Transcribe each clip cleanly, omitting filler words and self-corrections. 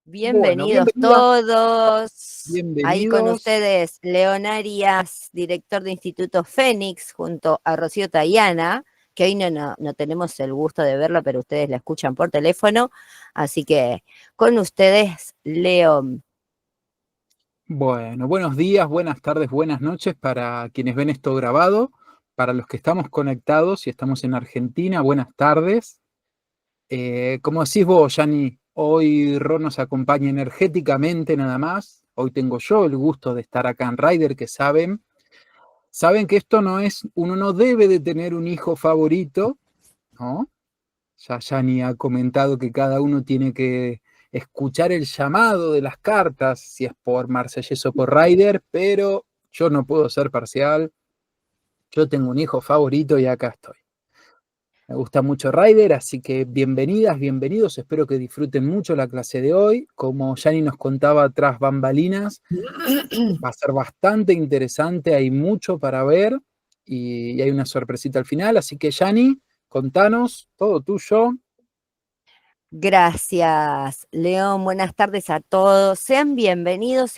Bueno, Bienvenidos todos. Ahí con bienvenidos. ustedes, León Arias, director de Instituto Fénix, junto a Rocío Tayana, que hoy no tenemos el gusto de verla, pero ustedes la escuchan por teléfono. Así que con ustedes, León. Bueno, buenos días, buenas tardes, buenas noches para quienes ven esto grabado. Para los que estamos conectados y estamos en Argentina, buenas tardes. Como decís vos, Yani, hoy Ron nos acompaña energéticamente nada más. Hoy tengo yo el gusto de estar acá en Rider, que saben que esto no es, uno no debe de tener un hijo favorito, ¿no? Ya Yani ha comentado que cada uno tiene que escuchar el llamado de las cartas, si es por Marsellés o por Ryder, pero yo no puedo ser parcial. Yo tengo un hijo favorito y acá estoy. Me gusta mucho Ryder, así que bienvenidas, bienvenidos. Espero que disfruten mucho la clase de hoy. Como Yani nos contaba tras bambalinas, va a ser bastante interesante. Hay mucho para ver y hay una sorpresita al final. Así que Yani, contanos, todo tuyo. Gracias, León. Buenas tardes a todos. Sean bienvenidos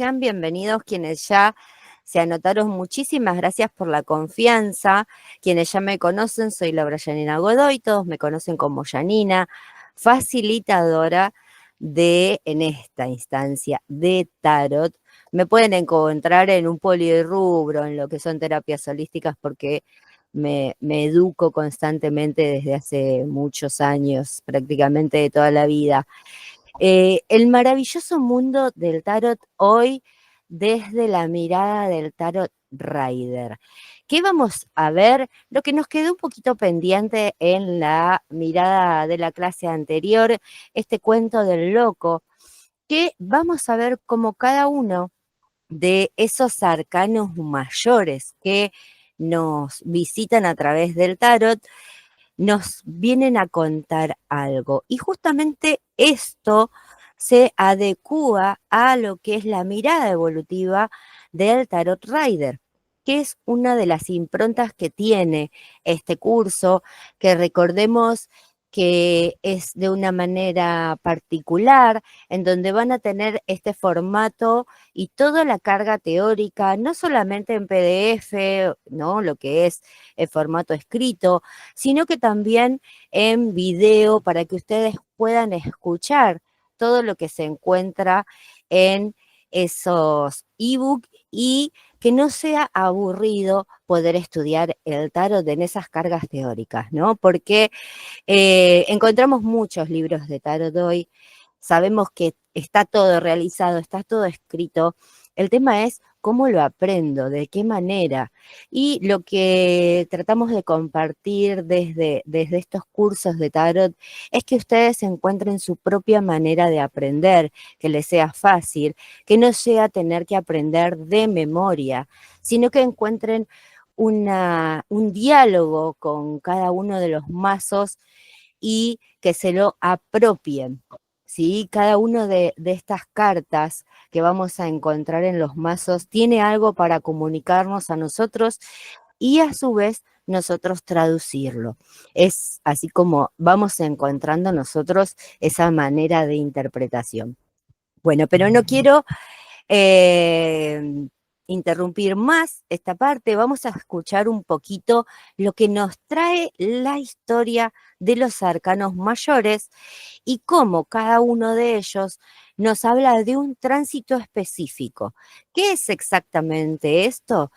quienes ya se anotaron. Muchísimas gracias por la confianza. Quienes ya me conocen, soy Laura Yanina Godoy, todos me conocen como Yanina, facilitadora en esta instancia, de tarot. Me pueden encontrar en un polirrubro, en lo que son terapias holísticas, porque me educo constantemente desde hace muchos años, prácticamente de toda la vida. El maravilloso mundo del tarot hoy desde la mirada del tarot rider. ¿Qué vamos a ver? Lo que nos quedó un poquito pendiente en la mirada de la clase anterior, este cuento del loco, que vamos a ver cómo cada uno de esos arcanos mayores que nos visitan a través del tarot, nos vienen a contar algo. Y justamente esto se adecúa a lo que es la mirada evolutiva del Tarot Rider, que es una de las improntas que tiene este curso, que recordemos que es de una manera particular, en donde van a tener este formato y toda la carga teórica, no solamente en PDF, ¿no? Lo que es el formato escrito, sino que también en video para que ustedes puedan escuchar todo lo que se encuentra en esos ebooks y que no sea aburrido poder estudiar el tarot en esas cargas teóricas, ¿no? Porque encontramos muchos libros de tarot hoy, sabemos que está todo realizado, está todo escrito. El tema es cómo lo aprendo, de qué manera. Y lo que tratamos de compartir desde estos cursos de tarot es que ustedes encuentren su propia manera de aprender, que les sea fácil, que no sea tener que aprender de memoria, sino que encuentren un diálogo con cada uno de los mazos y que se lo apropien. ¿Sí? Cada una de estas cartas que vamos a encontrar en los mazos tiene algo para comunicarnos a nosotros y a su vez nosotros traducirlo. Es así como vamos encontrando nosotros esa manera de interpretación. Bueno, pero no quiero eh, interrumpir más esta parte, vamos a escuchar un poquito lo que nos trae la historia de los arcanos mayores y cómo cada uno de ellos nos habla de un tránsito específico. ¿Qué es exactamente esto?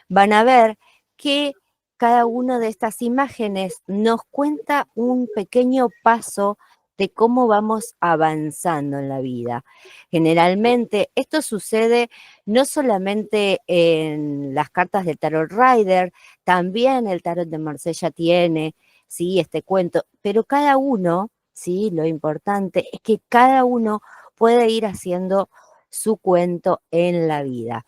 Van a ver que cada una de estas imágenes nos cuenta un pequeño paso de cómo vamos avanzando en la vida. Generalmente esto sucede no solamente en las cartas del Tarot Rider, también el Tarot de Marsella tiene, sí, este cuento, pero cada uno, sí, lo importante es que cada uno puede ir haciendo su cuento en la vida.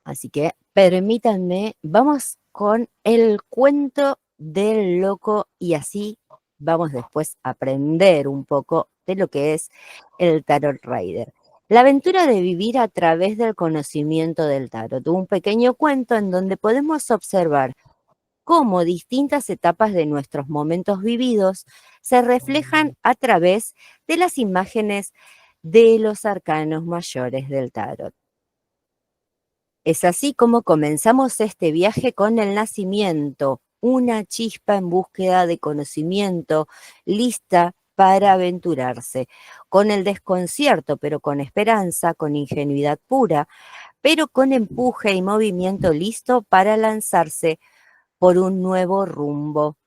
Así que permítanme, vamos con el cuento del loco y así vamos después a aprender un poco de lo que es el Tarot Rider. La aventura de vivir a través del conocimiento del tarot, un pequeño cuento en donde podemos observar cómo distintas etapas de nuestros momentos vividos se reflejan a través de las imágenes de los arcanos mayores del tarot. Es así como comenzamos este viaje con el nacimiento, una chispa en búsqueda de conocimiento, lista para aventurarse, con el desconcierto, pero con esperanza, con ingenuidad pura, pero con empuje y movimiento listo para lanzarse por un nuevo rumbo.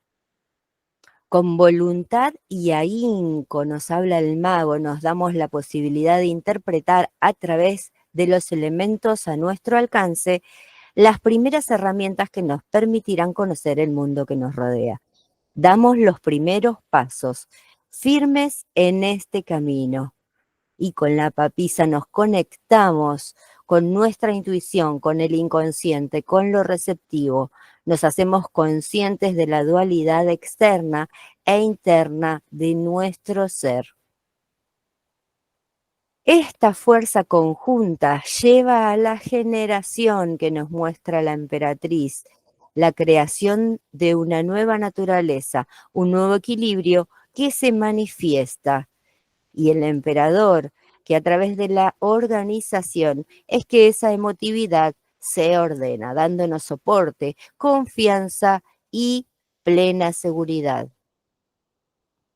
Con voluntad y ahínco nos habla el mago, nos damos la posibilidad de interpretar a través de los elementos a nuestro alcance las primeras herramientas que nos permitirán conocer el mundo que nos rodea. Damos los primeros pasos firmes en este camino y con la papisa nos conectamos con nuestra intuición, con el inconsciente, con lo receptivo. Nos hacemos conscientes de la dualidad externa e interna de nuestro ser. Esta fuerza conjunta lleva a la generación que nos muestra la emperatriz, la creación de una nueva naturaleza, un nuevo equilibrio que se manifiesta. Y el emperador, que a través de la organización es que esa emotividad se ordena, dándonos soporte, confianza y plena seguridad.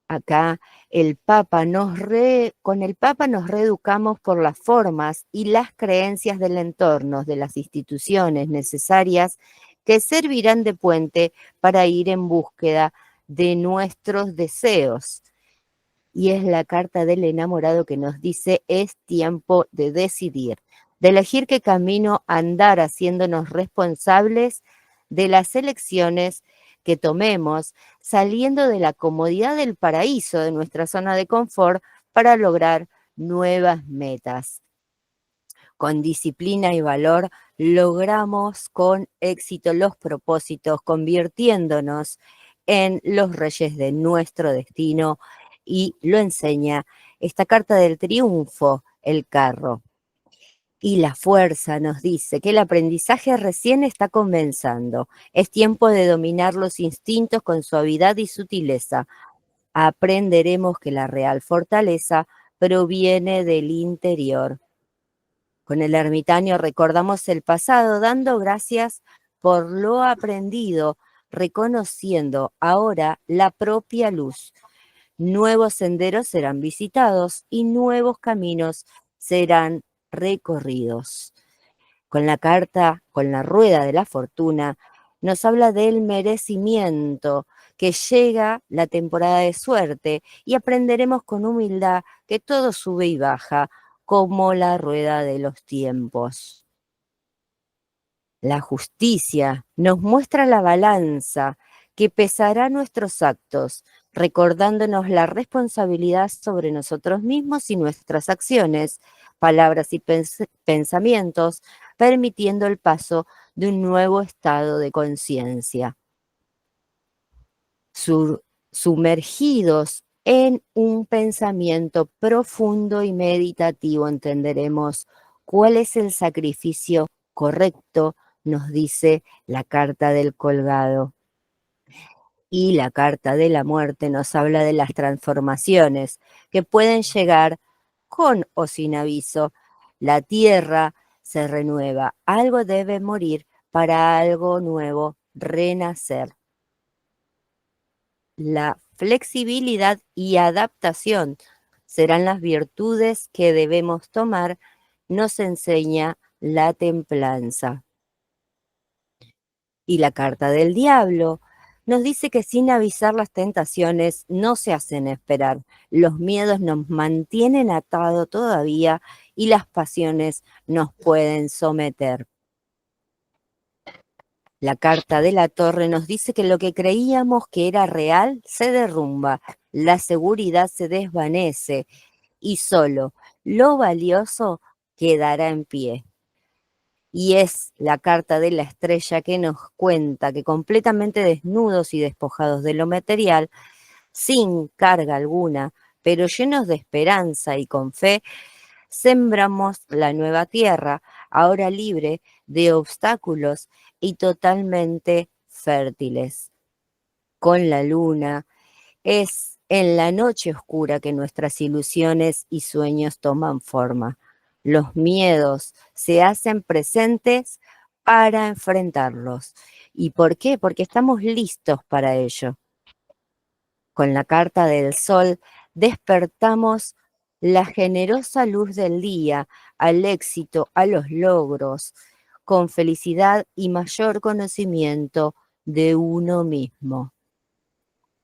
Acá con el Papa nos reeducamos por las formas y las creencias del entorno, de las instituciones necesarias que servirán de puente para ir en búsqueda de nuestros deseos. Y es la carta del enamorado que nos dice: es tiempo de decidir, de elegir qué camino andar, haciéndonos responsables de las elecciones que tomemos, saliendo de la comodidad del paraíso, de nuestra zona de confort, para lograr nuevas metas. Con disciplina y valor logramos con éxito los propósitos, convirtiéndonos en los reyes de nuestro destino, y lo enseña esta carta del triunfo, el carro. Y la fuerza nos dice que el aprendizaje recién está comenzando. Es tiempo de dominar los instintos con suavidad y sutileza. Aprenderemos que la real fortaleza proviene del interior. Con el ermitaño recordamos el pasado, dando gracias por lo aprendido, reconociendo ahora la propia luz. Nuevos senderos serán visitados y nuevos caminos serán recorridos. Con la carta, con la rueda de la fortuna, nos habla del merecimiento, que llega la temporada de suerte y aprenderemos con humildad que todo sube y baja, como la rueda de los tiempos. La justicia nos muestra la balanza que pesará nuestros actos, recordándonos la responsabilidad sobre nosotros mismos y nuestras acciones, palabras y pensamientos, permitiendo el paso de un nuevo estado de conciencia. Sumergidos en un pensamiento profundo y meditativo, entenderemos cuál es el sacrificio correcto, nos dice la carta del colgado. Y la carta de la muerte nos habla de las transformaciones que pueden llegar con o sin aviso. La tierra se renueva, algo debe morir para algo nuevo renacer. La flexibilidad y adaptación serán las virtudes que debemos tomar, nos enseña la templanza. Y la carta del diablo nos dice que sin avisar las tentaciones no se hacen esperar. Los miedos nos mantienen atados todavía y las pasiones nos pueden someter. La carta de la torre nos dice que lo que creíamos que era real se derrumba, la seguridad se desvanece y solo lo valioso quedará en pie. Y es la carta de la estrella que nos cuenta que completamente desnudos y despojados de lo material, sin carga alguna, pero llenos de esperanza y con fe, sembramos la nueva tierra, ahora libre de obstáculos y totalmente fértiles. Con la luna es en la noche oscura que nuestras ilusiones y sueños toman forma. Los miedos se hacen presentes para enfrentarlos. ¿Y por qué? Porque estamos listos para ello. Con la carta del sol despertamos la generosa luz del día al éxito, a los logros, con felicidad y mayor conocimiento de uno mismo.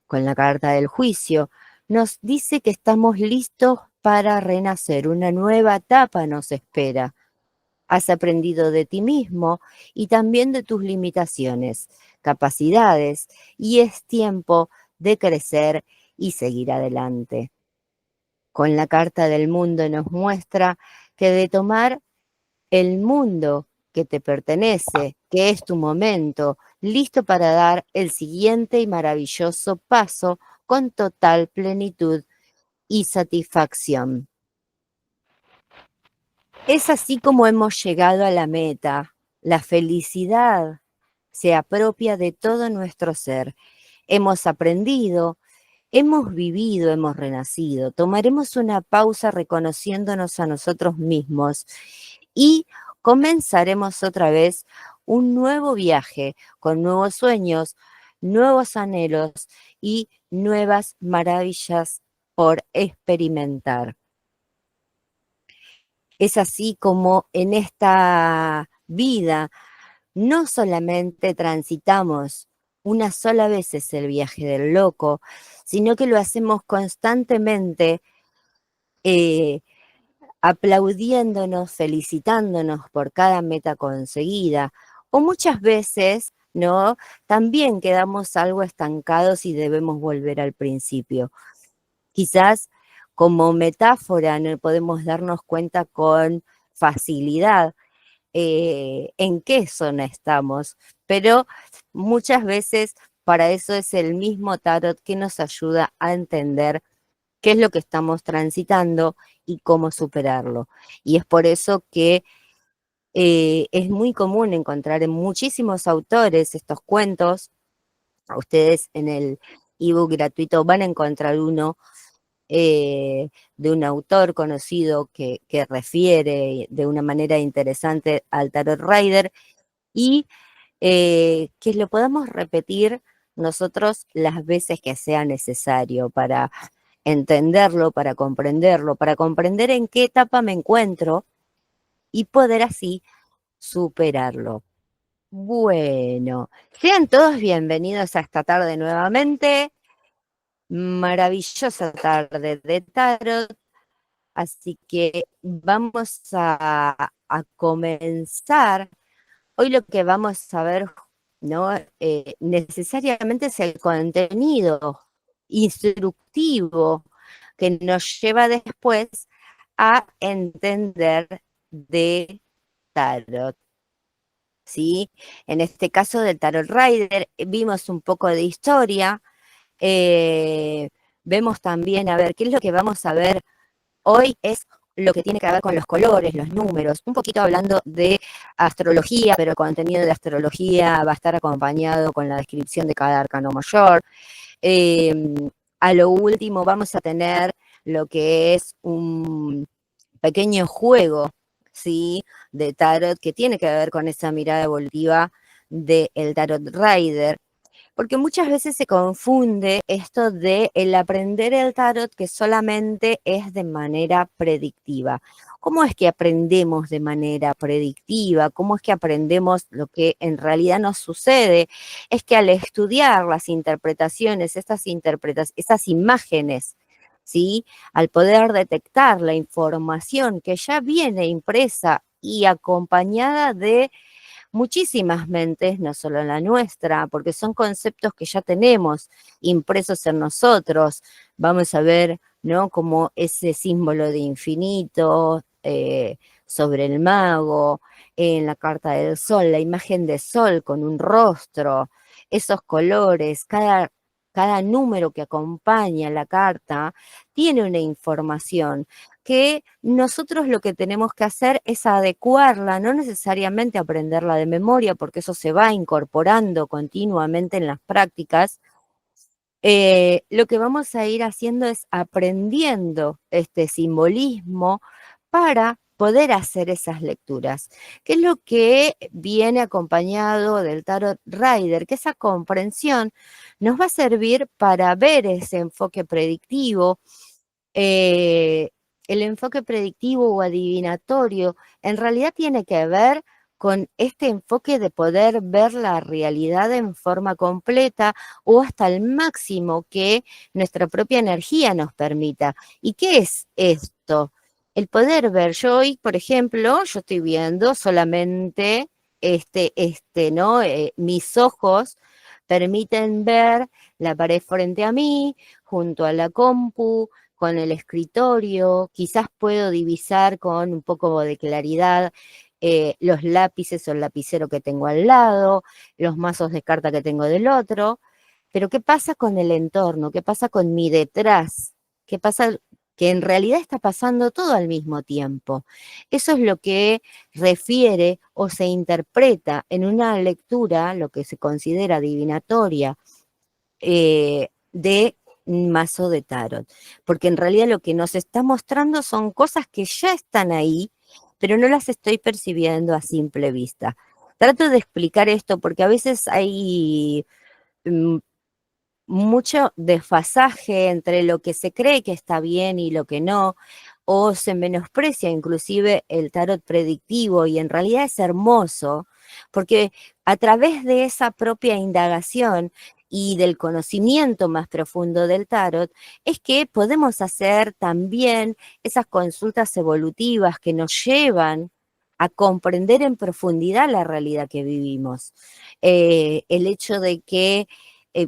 Con la carta del juicio nos dice que estamos listos para renacer, una nueva etapa nos espera. Has aprendido de ti mismo y también de tus limitaciones, capacidades, y es tiempo de crecer y seguir adelante. Con la carta del mundo nos muestra que de tomar el mundo que te pertenece, que es tu momento, listo para dar el siguiente y maravilloso paso con total plenitud y satisfacción. Es así como hemos llegado a la meta. La felicidad se apropia de todo nuestro ser. Hemos aprendido, hemos vivido, hemos renacido. Tomaremos una pausa reconociéndonos a nosotros mismos y comenzaremos otra vez un nuevo viaje con nuevos sueños, nuevos anhelos y nuevas maravillas por experimentar. Es así como en esta vida no solamente transitamos una sola vez es el viaje del loco, sino que lo hacemos constantemente aplaudiéndonos, felicitándonos por cada meta conseguida, o muchas veces, ¿no? También quedamos algo estancados y debemos volver al principio. Quizás como metáfora no podemos darnos cuenta con facilidad en qué zona estamos, pero muchas veces para eso es el mismo tarot que nos ayuda a entender qué es lo que estamos transitando y cómo superarlo. Y es por eso que es muy común encontrar en muchísimos autores estos cuentos. Ustedes en el ebook gratuito van a encontrar uno de un autor conocido que refiere de una manera interesante al Tarot Rider y que lo podamos repetir nosotros las veces que sea necesario para entenderlo, para comprender en qué etapa me encuentro y poder así superarlo. Bueno, sean todos bienvenidos a esta tarde nuevamente. Maravillosa tarde de tarot. Así que vamos a comenzar. Hoy lo que vamos a ver, ¿no? Necesariamente es el contenido instructivo que nos lleva después a entender de tarot, ¿sí? En este caso del Tarot Rider vimos un poco de historia, vemos también, a ver, ¿qué es lo que vamos a ver hoy? Es lo que tiene que ver con los colores, los números, un poquito hablando de astrología, pero el contenido de astrología va a estar acompañado con la descripción de cada arcano mayor. A lo último vamos a tener lo que es un pequeño juego, ¿sí? De tarot que tiene que ver con esa mirada evolutiva del Tarot Rider, porque muchas veces se confunde esto de el aprender el tarot que solamente es de manera predictiva. ¿Cómo es que aprendemos de manera predictiva? ¿Cómo es que aprendemos lo que en realidad nos sucede? Es que al estudiar las interpretaciones, estas imágenes, ¿sí? Al poder detectar la información que ya viene impresa y acompañada de muchísimas mentes, no solo la nuestra, porque son conceptos que ya tenemos impresos en nosotros. Vamos a ver, ¿no? Como ese símbolo de infinito sobre el mago, en la carta del sol, la imagen de sol con un rostro, esos colores, cada número que acompaña la carta tiene una información que nosotros lo que tenemos que hacer es adecuarla, no necesariamente aprenderla de memoria, porque eso se va incorporando continuamente en las prácticas, lo que vamos a ir haciendo es aprendiendo este simbolismo para poder hacer esas lecturas, que es lo que viene acompañado del Tarot Rider, que esa comprensión nos va a servir para ver ese enfoque predictivo. eh, el enfoque predictivo o adivinatorio en realidad tiene que ver con este enfoque de poder ver la realidad en forma completa o hasta el máximo que nuestra propia energía nos permita. ¿Y qué es esto? El poder ver. Yo hoy, por ejemplo, yo estoy viendo solamente ¿no? Mis ojos permiten ver la pared frente a mí, junto a la compu, con el escritorio, quizás puedo divisar con un poco de claridad los lápices o el lapicero que tengo al lado, los mazos de carta que tengo del otro, pero ¿qué pasa con el entorno? ¿Qué pasa con mi detrás? ¿Qué pasa? Que en realidad está pasando todo al mismo tiempo. Eso es lo que refiere o se interpreta en una lectura, lo que se considera adivinatoria, de un mazo de tarot, porque en realidad lo que nos está mostrando son cosas que ya están ahí, pero no las estoy percibiendo a simple vista. Trato de explicar esto porque a veces hay mm, mucho desfasaje entre lo que se cree que está bien y lo que no, o se menosprecia inclusive el tarot predictivo y en realidad es hermoso, porque a través de esa propia indagación y del conocimiento más profundo del tarot, es que podemos hacer también esas consultas evolutivas que nos llevan a comprender en profundidad la realidad que vivimos. El hecho de que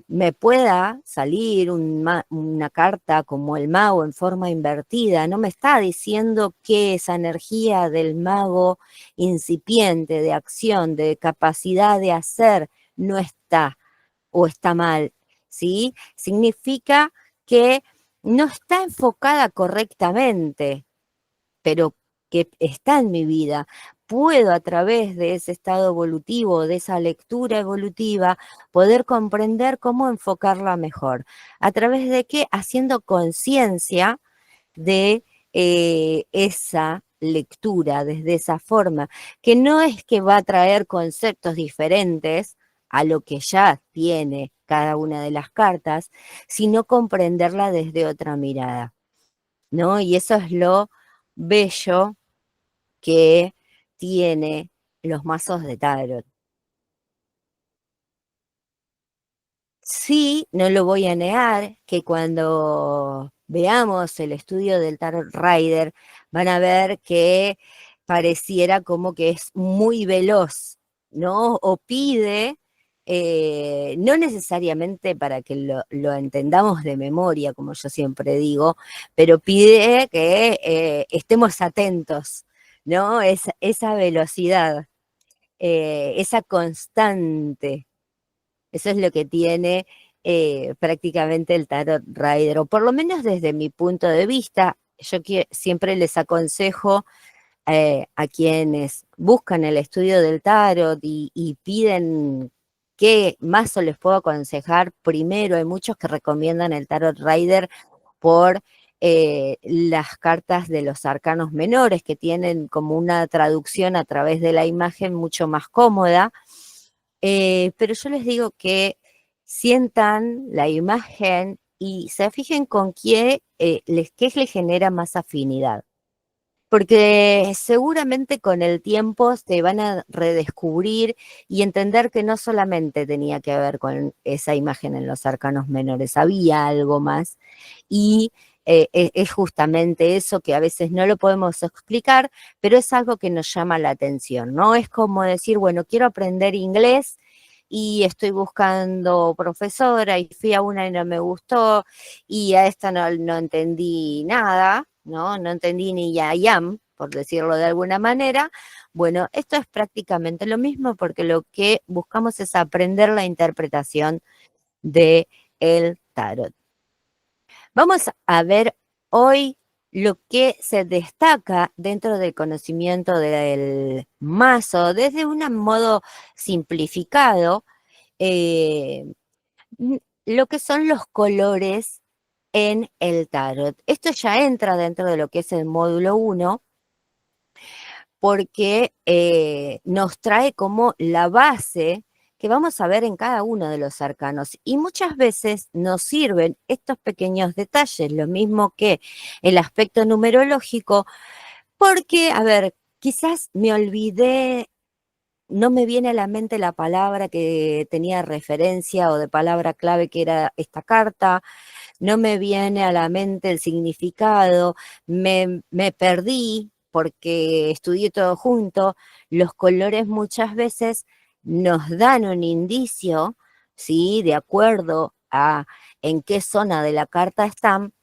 me pueda salir una carta como el mago en forma invertida, no me está diciendo que esa energía del mago incipiente, de acción, de capacidad de hacer, no está o está mal, ¿sí? Significa que no está enfocada correctamente, pero que está en mi vida. Puedo a través de ese estado evolutivo, de esa lectura evolutiva, poder comprender cómo enfocarla mejor. ¿A través de qué? Haciendo conciencia de esa lectura desde esa forma, que no es que va a traer conceptos diferentes a lo que ya tiene cada una de las cartas, sino comprenderla desde otra mirada, ¿no? Y eso es lo bello que tiene los mazos de tarot. Sí, no lo voy a negar, que cuando veamos el estudio del Tarot Rider, van a ver que pareciera como que es muy veloz, ¿no? O pide, no necesariamente para que lo entendamos de memoria, como yo siempre digo, pero pide que estemos atentos, ¿no? Esa velocidad, esa constante. Eso es lo que tiene prácticamente el Tarot Rider, o por lo menos desde mi punto de vista. Yo siempre les aconsejo a quienes buscan el estudio del tarot y piden qué mazo les puedo aconsejar. Primero, hay muchos que recomiendan el Tarot Rider por las cartas de los arcanos menores, que tienen como una traducción a través de la imagen mucho más cómoda. Pero yo les digo que sientan la imagen y se fijen con qué les genera más afinidad. Porque seguramente con el tiempo se van a redescubrir y entender que no solamente tenía que ver con esa imagen en los arcanos menores, había algo más. Y es justamente eso que a veces no lo podemos explicar, pero es algo que nos llama la atención, ¿no? Es como decir, bueno, quiero aprender inglés y estoy buscando profesora y fui a una y no me gustó y a esta no entendí nada, ¿no? No entendí ni ya yam, por decirlo de alguna manera. Bueno, esto es prácticamente lo mismo porque lo que buscamos es aprender la interpretación de el tarot. Vamos a ver hoy lo que se destaca dentro del conocimiento del mazo desde un modo simplificado. eh, lo que son los colores en el tarot. Esto ya entra dentro de lo que es el módulo 1, porque nos trae como la base que vamos a ver en cada uno de los arcanos. Y muchas veces nos sirven estos pequeños detalles, lo mismo que el aspecto numerológico, porque, a ver, quizás me olvidé, no me viene a la mente la palabra que tenía referencia o de palabra clave que era esta carta, no me viene a la mente el significado, me perdí porque estudié todo junto. Los colores muchas veces nos dan un indicio, ¿sí? De acuerdo a en qué zona de la carta están,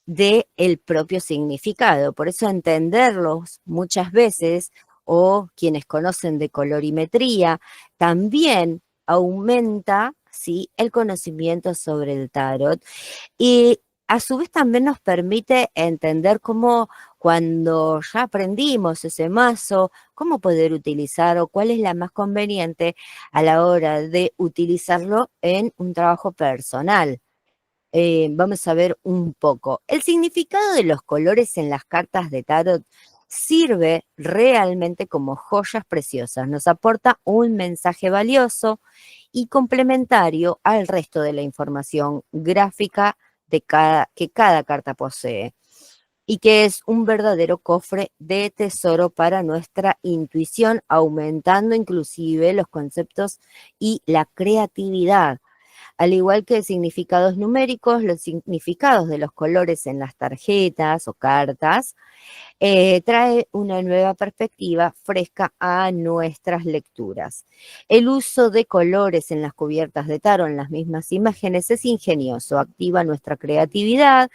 de el propio significado. Por eso entenderlos muchas veces, o quienes conocen de colorimetría, también aumenta, ¿sí?, el conocimiento sobre el tarot. Y a su vez también nos permite entender cómo, cuando ya aprendimos ese mazo, cómo poder utilizar o cuál es la más conveniente a la hora de utilizarlo en un trabajo personal. Vamos a ver un poco. El significado de los colores en las cartas de tarot sirve realmente como joyas preciosas. Nos aporta un mensaje valioso y complementario al resto de la información gráfica que cada carta posee, y que es un verdadero cofre de tesoro para nuestra intuición, aumentando inclusive los conceptos y la creatividad. Al igual que significados numéricos, los significados de los colores en las tarjetas o cartas trae una nueva perspectiva fresca a nuestras lecturas. El uso de colores en las cubiertas de tarot, en las mismas imágenes, es ingenioso, activa nuestra creatividad,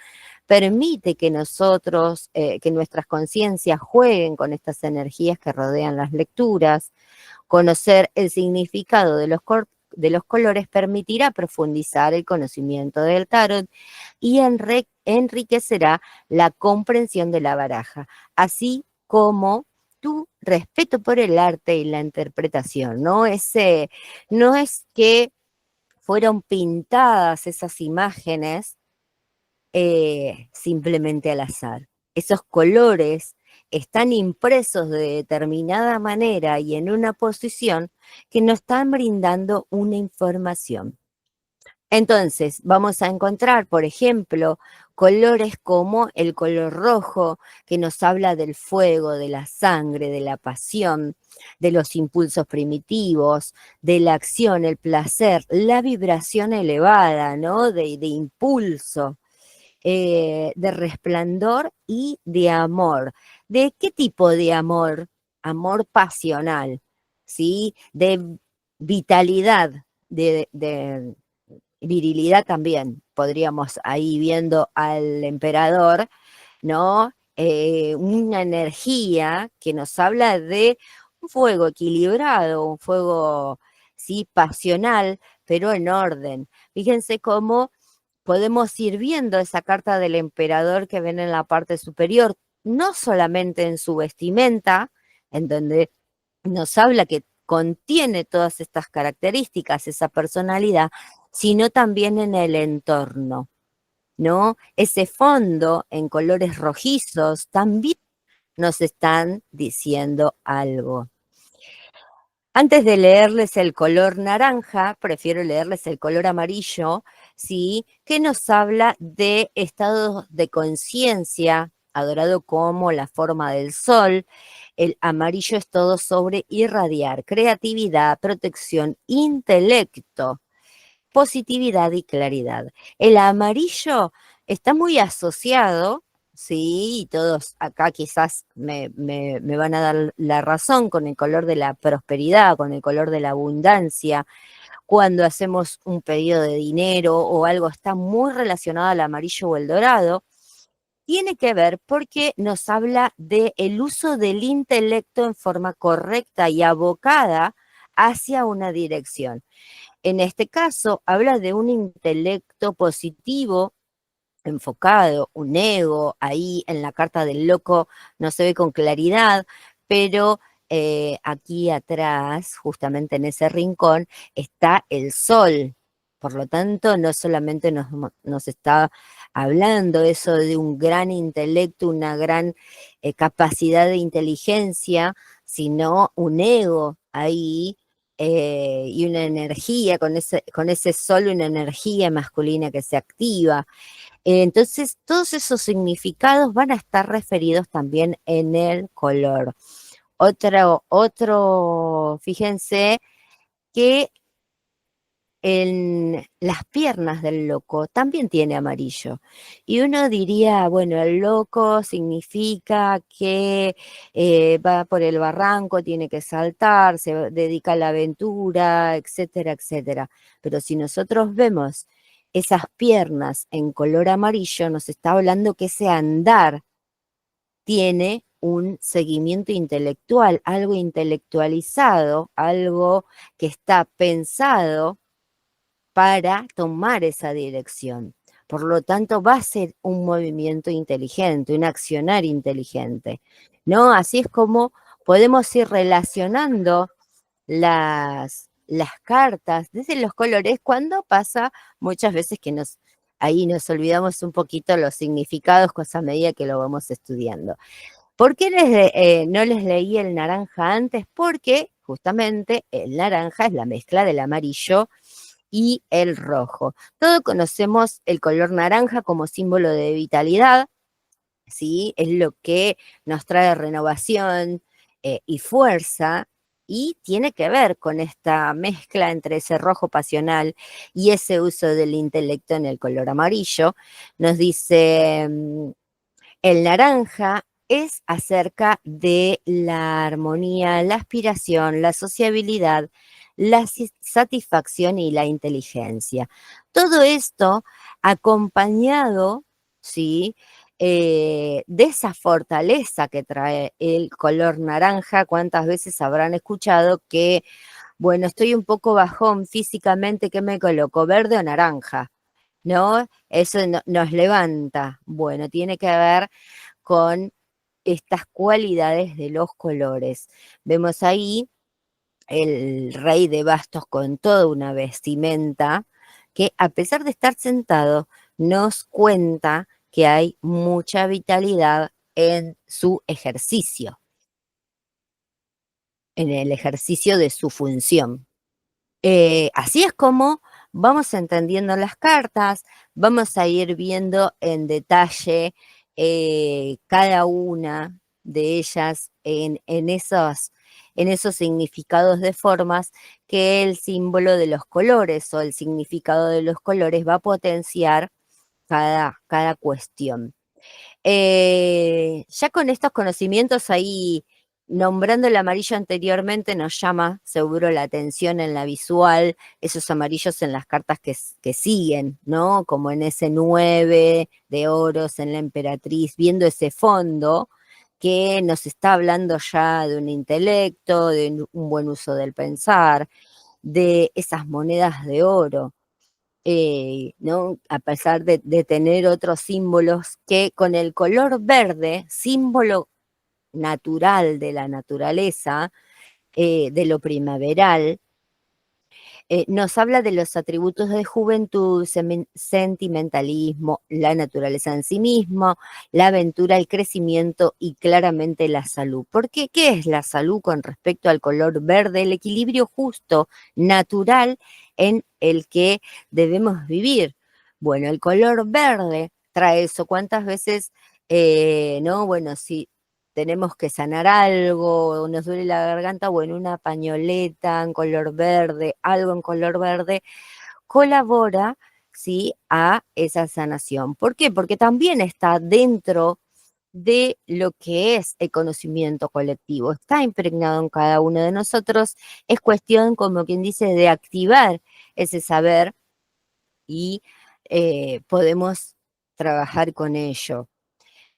permite que nosotros, que nuestras conciencias jueguen con estas energías que rodean las lecturas. Conocer el significado de los colores permitirá profundizar el conocimiento del tarot y enriquecerá la comprensión de la baraja, así como tu respeto por el arte y la interpretación, ¿no? No es que fueron pintadas esas imágenes simplemente al azar. Esos colores están impresos de determinada manera y en una posición que nos están brindando una información. Entonces, vamos a encontrar, por ejemplo, colores como el color rojo, que nos habla del fuego, de la sangre, de la pasión, de los impulsos primitivos, de la acción, el placer, la vibración elevada, ¿no? De impulso, de resplandor y de amor. ¿De qué tipo de amor? Amor pasional, ¿sí? De vitalidad, de virilidad también. Podríamos ahí viendo al emperador, ¿no? Una energía que nos habla de un fuego equilibrado, un fuego, sí, pasional, pero en orden. Fíjense cómo podemos ir viendo esa carta del emperador que ven en la parte superior, no solamente en su vestimenta, en donde nos habla que contiene todas estas características, esa personalidad, sino también en el entorno, ¿no? Ese fondo en colores rojizos también nos están diciendo algo. Antes de leerles el color naranja, prefiero leerles el color amarillo, ¿sí?, que nos habla de estados de conciencia, adorado como la forma del sol. El amarillo es todo sobre irradiar, creatividad, protección, intelecto, positividad y claridad. El amarillo está muy asociado, sí, y todos acá quizás me van a dar la razón, con el color de la prosperidad, con el color de la abundancia. Cuando hacemos un pedido de dinero o algo está muy relacionado al amarillo o el dorado, tiene que ver porque nos habla del uso del intelecto en forma correcta y abocada hacia una dirección. En este caso, habla de un intelecto positivo, enfocado, un ego. Ahí en la carta del loco no se ve con claridad, pero aquí atrás, justamente en ese rincón, está el sol, Por lo tanto, no solamente nos está hablando eso de un gran intelecto, una gran capacidad de inteligencia, sino un ego ahí y una energía, con ese sol, una energía masculina que se activa. Entonces, todos esos significados van a estar referidos también en el color. Fíjense que en las piernas del loco también tiene amarillo. Y uno diría, bueno, el loco significa que va por el barranco, tiene que saltar, se dedica a la aventura, etcétera, etcétera. Pero si nosotros vemos esas piernas en color amarillo, nos está hablando que ese andar tiene un seguimiento intelectual, algo intelectualizado, algo que está pensado para tomar esa dirección. Por lo tanto, va a ser un movimiento inteligente, un accionar inteligente, ¿no? Así es como podemos ir relacionando las cartas desde los colores cuando pasa muchas veces que ahí nos olvidamos un poquito los significados a medida que lo vamos estudiando. ¿Por qué no les leí el naranja antes? Porque justamente el naranja es la mezcla del amarillo y el rojo. Todos conocemos el color naranja como símbolo de vitalidad, ¿sí? Es lo que nos trae renovación y fuerza, y tiene que ver con esta mezcla entre ese rojo pasional y ese uso del intelecto en el color amarillo. Nos dice, el naranja es acerca de la armonía, la aspiración, la sociabilidad, la satisfacción y la inteligencia. Todo esto acompañado, ¿sí? De esa fortaleza que trae el color naranja. ¿Cuántas veces habrán escuchado que, bueno, estoy un poco bajón físicamente, ¿qué me coloco? ¿Verde o naranja? ¿No? Eso nos levanta. Bueno, tiene que ver con estas cualidades de los colores. Vemos ahí el rey de bastos con toda una vestimenta que, a pesar de estar sentado, nos cuenta que hay mucha vitalidad en su ejercicio, en el ejercicio de su función. Así es como vamos entendiendo las cartas, vamos a ir viendo en detalle cada una de ellas en esos significados de formas que el símbolo de los colores o el significado de los colores va a potenciar cada cuestión. Ya con estos conocimientos ahí, nombrando el amarillo anteriormente, nos llama seguro la atención en la visual, esos amarillos en las cartas que siguen, ¿no? Como en ese 9 de oros en la emperatriz, viendo ese fondo que nos está hablando ya de un intelecto, de un buen uso del pensar, de esas monedas de oro. ¿No? A pesar de tener otros símbolos que con el color verde, símbolo natural de la naturaleza, de lo primaveral, nos habla de los atributos de juventud, sentimentalismo, la naturaleza en sí mismo, la aventura, el crecimiento y claramente la salud. ¿Por qué? ¿Qué es la salud con respecto al color verde? El equilibrio justo, natural, en el que debemos vivir. Bueno, el color verde trae eso. ¿Cuántas veces, no? Bueno, si tenemos que sanar algo, nos duele la garganta, bueno, una pañoleta en color verde, algo en color verde, colabora, ¿sí?, a esa sanación. ¿Por qué? Porque también está dentro de lo que es el conocimiento colectivo, está impregnado en cada uno de nosotros, es cuestión, como quien dice, de activar ese saber y podemos trabajar con ello.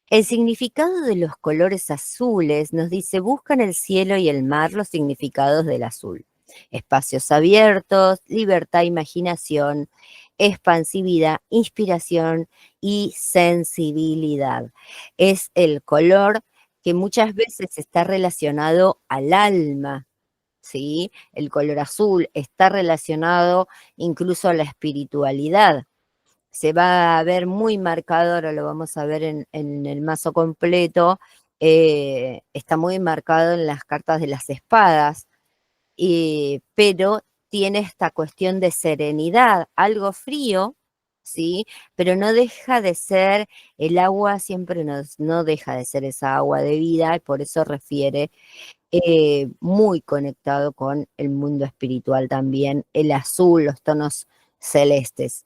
El significado de los colores azules nos dice: busca en el cielo y el mar los significados del azul. Espacios abiertos, libertad, imaginación, expansividad, inspiración y sensibilidad. Es el color que muchas veces está relacionado al alma, ¿sí? El color azul está relacionado incluso a la espiritualidad. Se va a ver muy marcado, ahora lo vamos a ver en el mazo completo, está muy marcado en las cartas de las espadas, pero tiene esta cuestión de serenidad, algo frío, ¿sí? Pero no deja de ser, el agua siempre no deja de ser esa agua de vida, y por eso refiere muy conectado con el mundo espiritual también, el azul, los tonos celestes.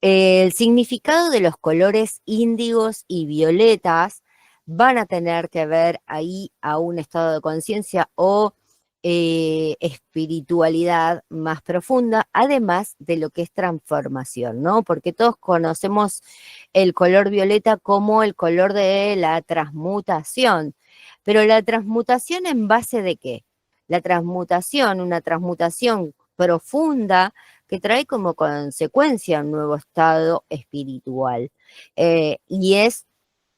El significado de los colores índigos y violetas van a tener que ver ahí a un estado de conciencia o espiritualidad más profunda, además de lo que es transformación, ¿no? Porque todos conocemos el color violeta como el color de la transmutación, pero la transmutación ¿en base de qué? La transmutación, una transmutación profunda que trae como consecuencia un nuevo estado espiritual. Y es,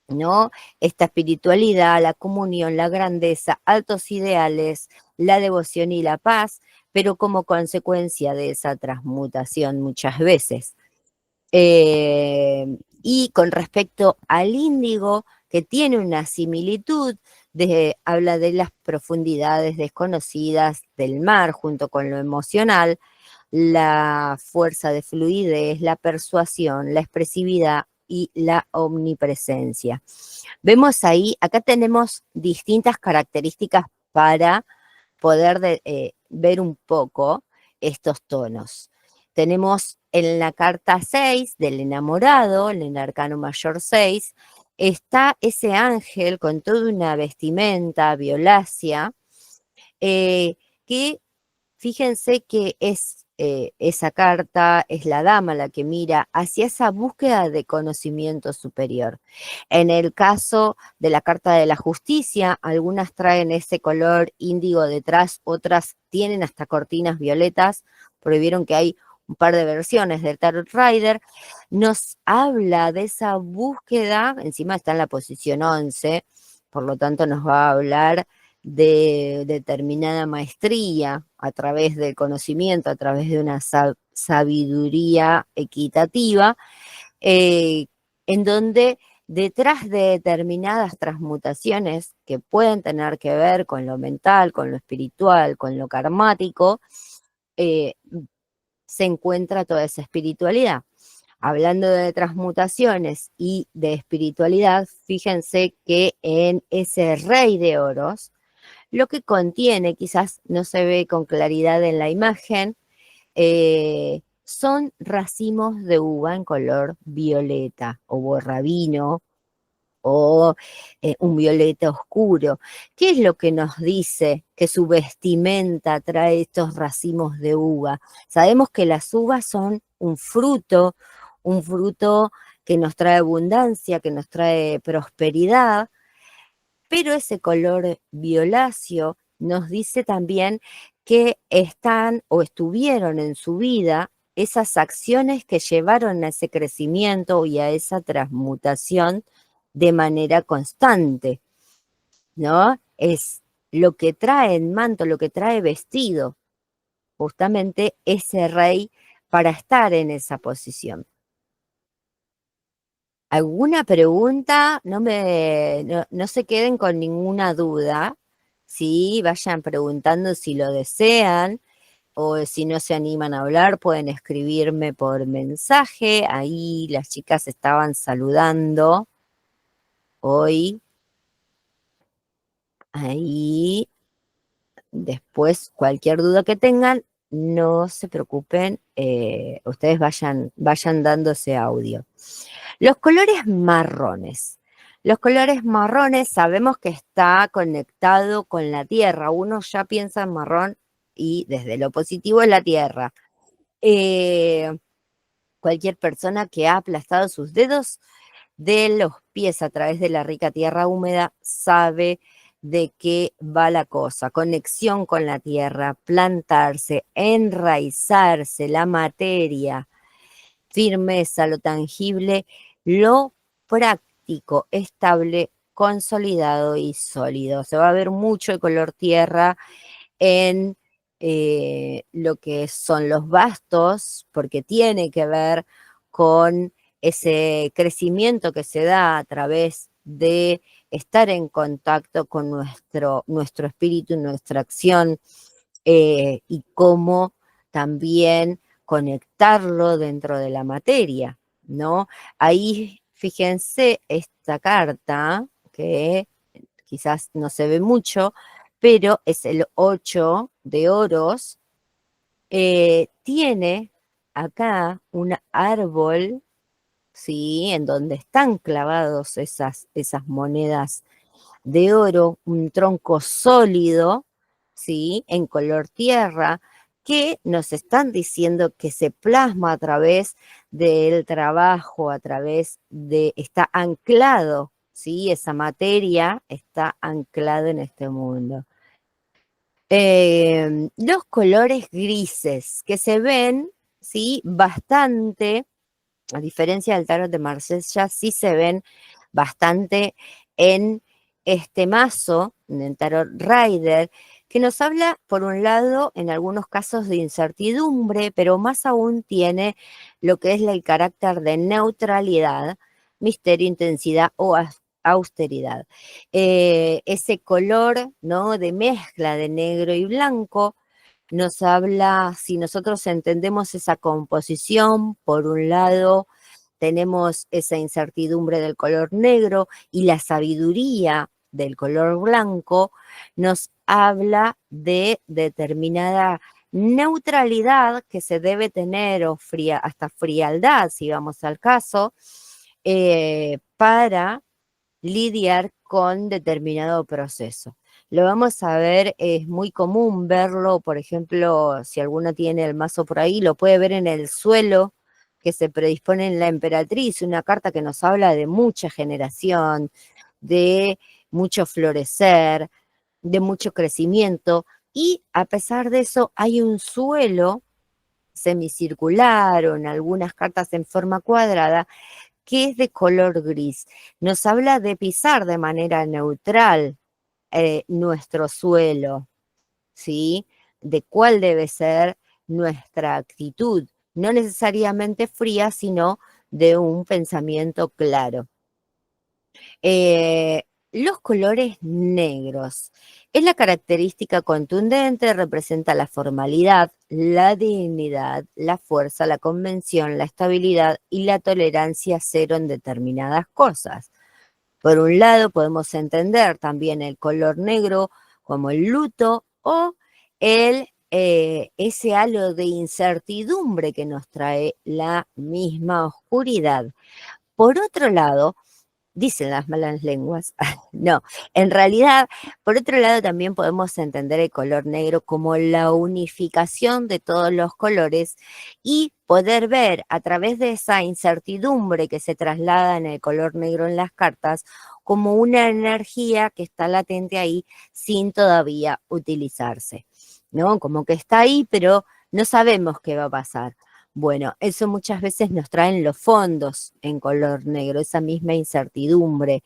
¿no? Esta espiritualidad, la comunión, la grandeza, altos ideales, la devoción y la paz, pero como consecuencia de esa transmutación muchas veces. Y con respecto al índigo, que tiene una similitud, habla de las profundidades desconocidas del mar junto con lo emocional, la fuerza de fluidez, la persuasión, la expresividad y la omnipresencia. Vemos ahí, acá tenemos distintas características para poder ver un poco estos tonos. Tenemos en la carta 6 del enamorado, en el arcano mayor 6, está ese ángel con toda una vestimenta violácea, que fíjense que esa carta, es la dama la que mira hacia esa búsqueda de conocimiento superior. En el caso de la carta de la justicia, algunas traen ese color índigo detrás, otras tienen hasta cortinas violetas, porque vieron que hay un par de versiones del Tarot Rider. Nos habla de esa búsqueda, encima está en la posición 11, por lo tanto nos va a hablar de determinada maestría a través del conocimiento, a través de una sabiduría equitativa, eh, en donde detrás de determinadas transmutaciones que pueden tener que ver con lo mental, con lo espiritual, con lo karmático, eh, se encuentra toda esa espiritualidad. Hablando de transmutaciones y de espiritualidad, fíjense que en ese rey de oros, lo que contiene, quizás no se ve con claridad en la imagen, son racimos de uva en color violeta o borrabino o un violeta oscuro. ¿Qué es lo que nos dice que su vestimenta trae estos racimos de uva? Sabemos que las uvas son un fruto que nos trae abundancia, que nos trae prosperidad, pero ese color violáceo nos dice también que están o estuvieron en su vida esas acciones que llevaron a ese crecimiento y a esa transmutación de manera constante, ¿no? Es lo que trae en manto, lo que trae vestido, justamente ese rey para estar en esa posición. ¿Alguna pregunta? No se queden con ninguna duda, ¿sí? Vayan preguntando si lo desean o si no se animan a hablar, pueden escribirme por mensaje. Ahí las chicas estaban saludando hoy. Ahí, después, cualquier duda que tengan, no se preocupen, ustedes vayan dándose audio. Los colores marrones. Los colores marrones sabemos que está conectado con la tierra. Uno ya piensa en marrón y desde lo positivo es la tierra. Cualquier persona que ha aplastado sus dedos de los pies a través de la rica tierra húmeda sabe de qué va la cosa. Conexión con la tierra, plantarse, enraizarse, la materia, firmeza, lo tangible, lo práctico, estable, consolidado y sólido. Se va a ver mucho el color tierra en lo que son los bastos, porque tiene que ver con ese crecimiento que se da a través de estar en contacto con nuestro espíritu, nuestra acción, y cómo también conectarlo dentro de la materia, ¿no? Ahí, fíjense, esta carta, que quizás no se ve mucho, pero es el 8 de oros, tiene acá un árbol, ¿sí? En donde están clavados esas monedas de oro, un tronco sólido, ¿sí? En color tierra, que nos están diciendo que se plasma a través del trabajo, a través está anclado, ¿sí? Esa materia está anclada en este mundo. Los colores grises que se ven, ¿sí? Bastante, a diferencia del tarot de Marsella, sí se ven bastante en este mazo, en el tarot Rider, que nos habla, por un lado, en algunos casos de incertidumbre, pero más aún tiene lo que es el carácter de neutralidad, misterio, intensidad o austeridad. Ese color, ¿no? De mezcla de negro y blanco nos habla, si nosotros entendemos esa composición, por un lado, tenemos esa incertidumbre del color negro y la sabiduría del color blanco, nos habla de determinada neutralidad que se debe tener, o hasta frialdad, si vamos al caso, para lidiar con determinado proceso. Lo vamos a ver, es muy común verlo, por ejemplo, si alguno tiene el mazo por ahí, lo puede ver en el suelo que se predispone en la emperatriz, una carta que nos habla de mucha generación, de mucho florecer, de mucho crecimiento, y a pesar de eso hay un suelo semicircular o en algunas cartas en forma cuadrada que es de color gris. Nos habla de pisar de manera neutral nuestro suelo, ¿sí? De cuál debe ser nuestra actitud, no necesariamente fría, sino de un pensamiento claro. Los colores negros. Es la característica contundente, representa la formalidad, la dignidad, la fuerza, la convención, la estabilidad y la tolerancia cero en determinadas cosas. Por un lado, podemos entender también el color negro como el luto o ese halo de incertidumbre que nos trae la misma oscuridad. Por otro lado, dicen las malas lenguas, no, en realidad, por otro lado también podemos entender el color negro como la unificación de todos los colores y poder ver a través de esa incertidumbre que se traslada en el color negro en las cartas como una energía que está latente ahí sin todavía utilizarse, ¿no? Como que está ahí, pero no sabemos qué va a pasar. Bueno, eso muchas veces nos traen los fondos en color negro, esa misma incertidumbre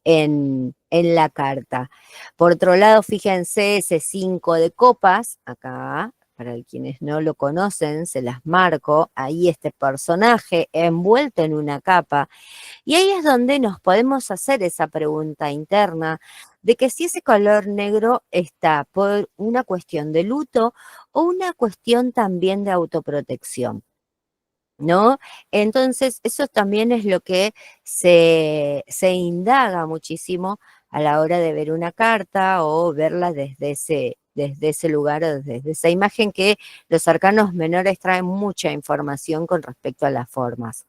en la carta. Por otro lado, fíjense ese 5 de copas, acá, para quienes no lo conocen, se las marco, ahí este personaje envuelto en una capa, y ahí es donde nos podemos hacer esa pregunta interna de que si ese color negro está por una cuestión de luto o una cuestión también de autoprotección, ¿no? Entonces, eso también es lo que se indaga muchísimo a la hora de ver una carta o verla desde ese lugar o desde esa imagen, que los arcanos menores traen mucha información con respecto a las formas.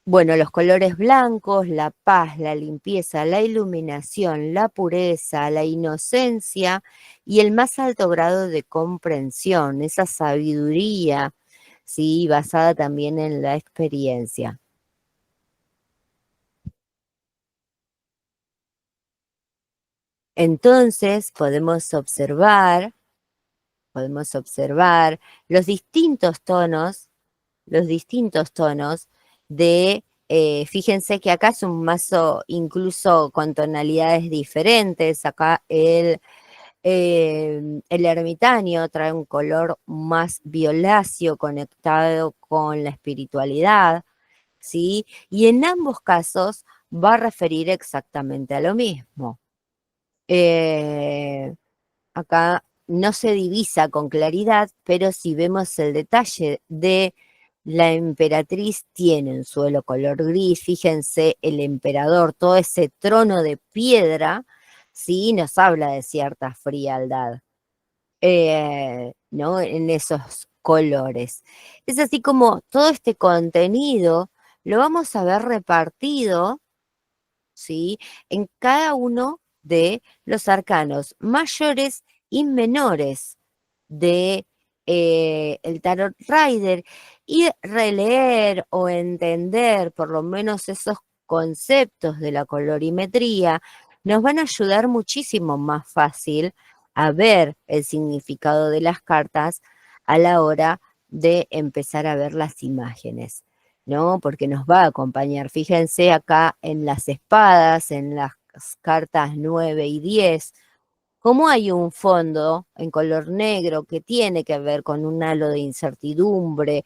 Bueno, los colores blancos, la paz, la limpieza, la iluminación, la pureza, la inocencia y el más alto grado de comprensión, esa sabiduría, sí, basada también en la experiencia. Entonces podemos observar los distintos tonos de, fíjense que acá es un mazo incluso con tonalidades diferentes, acá El ermitaño trae un color más violáceo conectado con la espiritualidad, ¿sí? Y en ambos casos va a referir exactamente a lo mismo. Eh, Acá no se divisa con claridad, pero si vemos el detalle de la emperatriz, tiene un suelo color gris, fíjense el emperador, todo ese trono de piedra, sí, nos habla de cierta frialdad, ¿no? En esos colores. Es así como todo este contenido lo vamos a ver repartido, ¿sí? En cada uno de los arcanos mayores y menores de el Tarot Rider, y releer o entender por lo menos esos conceptos de la colorimetría nos van a ayudar muchísimo más fácil a ver el significado de las cartas a la hora de empezar a ver las imágenes, ¿no? Porque nos va a acompañar. Fíjense acá en las espadas, en las cartas 9 y 10, cómo hay un fondo en color negro que tiene que ver con un halo de incertidumbre,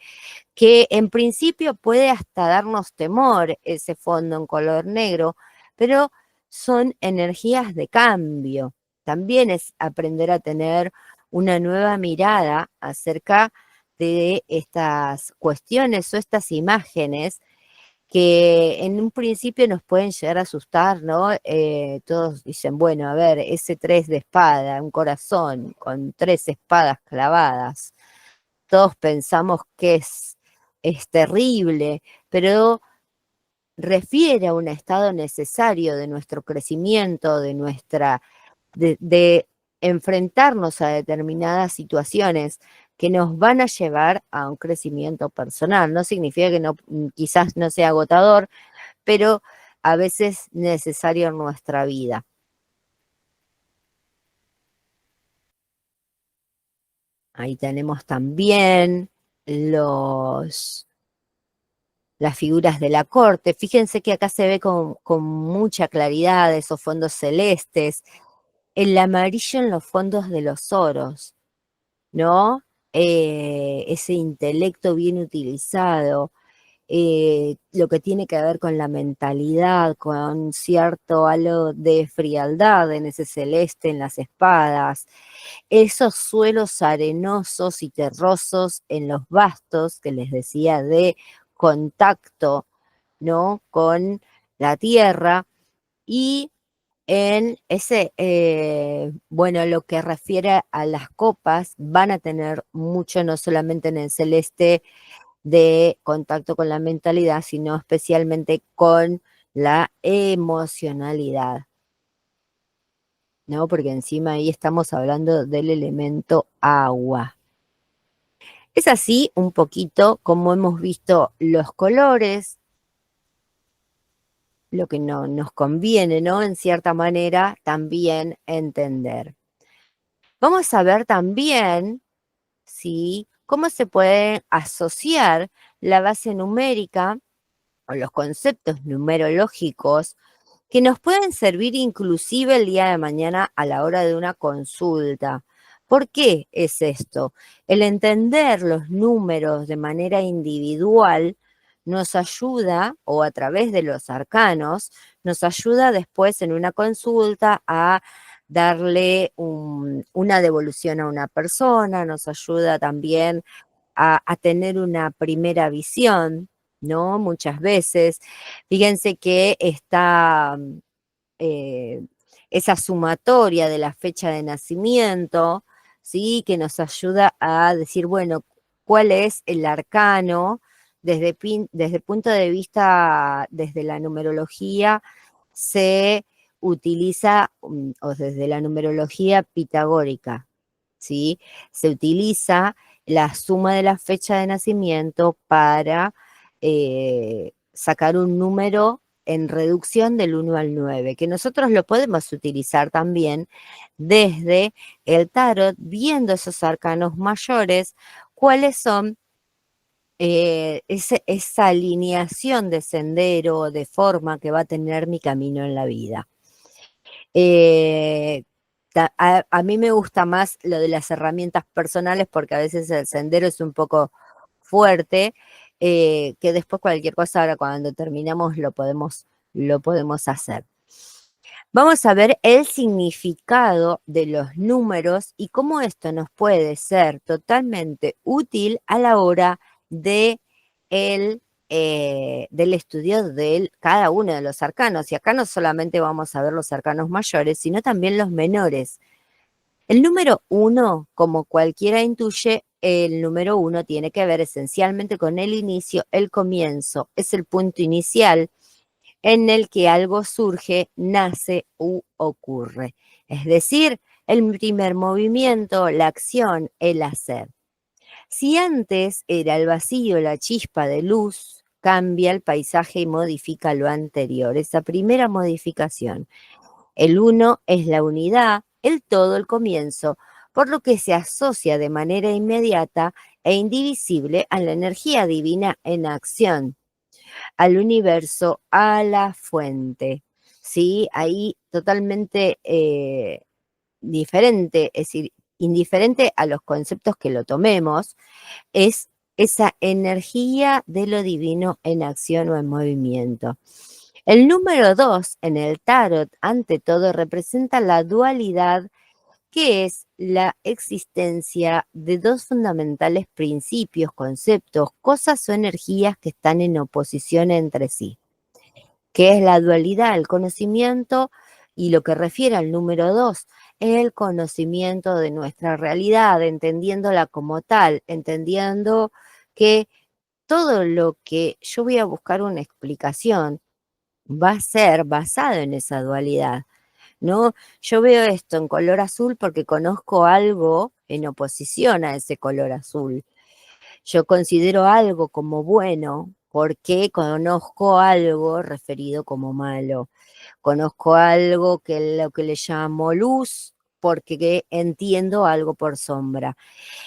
que en principio puede hasta darnos temor ese fondo en color negro, pero son energías de cambio. También es aprender a tener una nueva mirada acerca de estas cuestiones o estas imágenes que en un principio nos pueden llegar a asustar, ¿no? Todos dicen, bueno, a ver, ese 3 de espada, un corazón con 3 espadas clavadas. Todos pensamos que es terrible, pero refiere a un estado necesario de nuestro crecimiento, de enfrentarnos a determinadas situaciones que nos van a llevar a un crecimiento personal. No significa que no, quizás no sea agotador, pero a veces necesario en nuestra vida. Ahí tenemos también las figuras de la corte. Fíjense que acá se ve con mucha claridad esos fondos celestes, el amarillo en los fondos de los oros, ¿no? Ese intelecto bien utilizado, lo que tiene que ver con la mentalidad, con cierto halo de frialdad en ese celeste, en las espadas, esos suelos arenosos y terrosos en los bastos, que les decía, de contacto, ¿no? Con la tierra, y en ese, bueno, lo que refiere a las copas, van a tener mucho, no solamente en el celeste, de contacto con la mentalidad, sino especialmente con la emocionalidad, ¿no? Porque encima ahí estamos hablando del elemento agua. Es así un poquito como hemos visto los colores, lo que no nos conviene, ¿no? En cierta manera también entender. Vamos a ver también, ¿sí? Cómo se puede asociar la base numérica o los conceptos numerológicos que nos pueden servir inclusive el día de mañana a la hora de una consulta. ¿Por qué es esto? El entender los números de manera individual nos ayuda, o a través de los arcanos, nos ayuda después en una consulta a darle una devolución a una persona, nos ayuda también a tener una primera visión, ¿no? Muchas veces. Fíjense que está eh, esa sumatoria de la fecha de nacimiento, ¿sí? Que nos ayuda a decir, bueno, cuál es el arcano desde el punto de vista, desde la numerología, se utiliza, o desde la numerología pitagórica, ¿sí? Se utiliza la suma de la fecha de nacimiento para sacar un número en reducción del 1 al 9, que nosotros lo podemos utilizar también desde el tarot, viendo esos arcanos mayores, cuáles son esa alineación de sendero o de forma que va a tener mi camino en la vida. Eh, a mí me gusta más lo de las herramientas personales porque a veces el sendero es un poco fuerte, que después cualquier cosa ahora cuando terminamos lo podemos hacer. Vamos a ver el significado de los números y cómo esto nos puede ser totalmente útil a la hora de del estudio de cada uno de los arcanos. Y acá no solamente vamos a ver los arcanos mayores, sino también los menores. El número 1, como cualquiera intuye, el número 1 tiene que ver esencialmente con el inicio, el comienzo, es el punto inicial en el que algo surge, nace u ocurre. Es decir, el primer movimiento, la acción, el hacer. Si antes era el vacío, la chispa de luz, cambia el paisaje y modifica lo anterior. Esa primera modificación. El uno es la unidad, el todo, el comienzo, por lo que se asocia de manera inmediata e indivisible a la energía divina en acción, al universo, a la fuente. ¿Sí? Ahí totalmente diferente, es decir, indiferente a los conceptos que lo tomemos, es esa energía de lo divino en acción o en movimiento. El número 2 en el tarot, ante todo, representa la dualidad, que es la existencia de dos fundamentales principios, conceptos, cosas o energías que están en oposición entre sí. ¿Qué es la dualidad? El conocimiento, y lo que refiere al número 2, el conocimiento de nuestra realidad, entendiéndola como tal, entendiendo que todo lo que yo voy a buscar una explicación va a ser basado en esa dualidad, ¿no? Yo veo esto en color azul porque conozco algo en oposición a ese color azul. Yo considero algo como bueno porque conozco algo referido como malo. Conozco algo que lo que le llamo luz porque entiendo algo por sombra.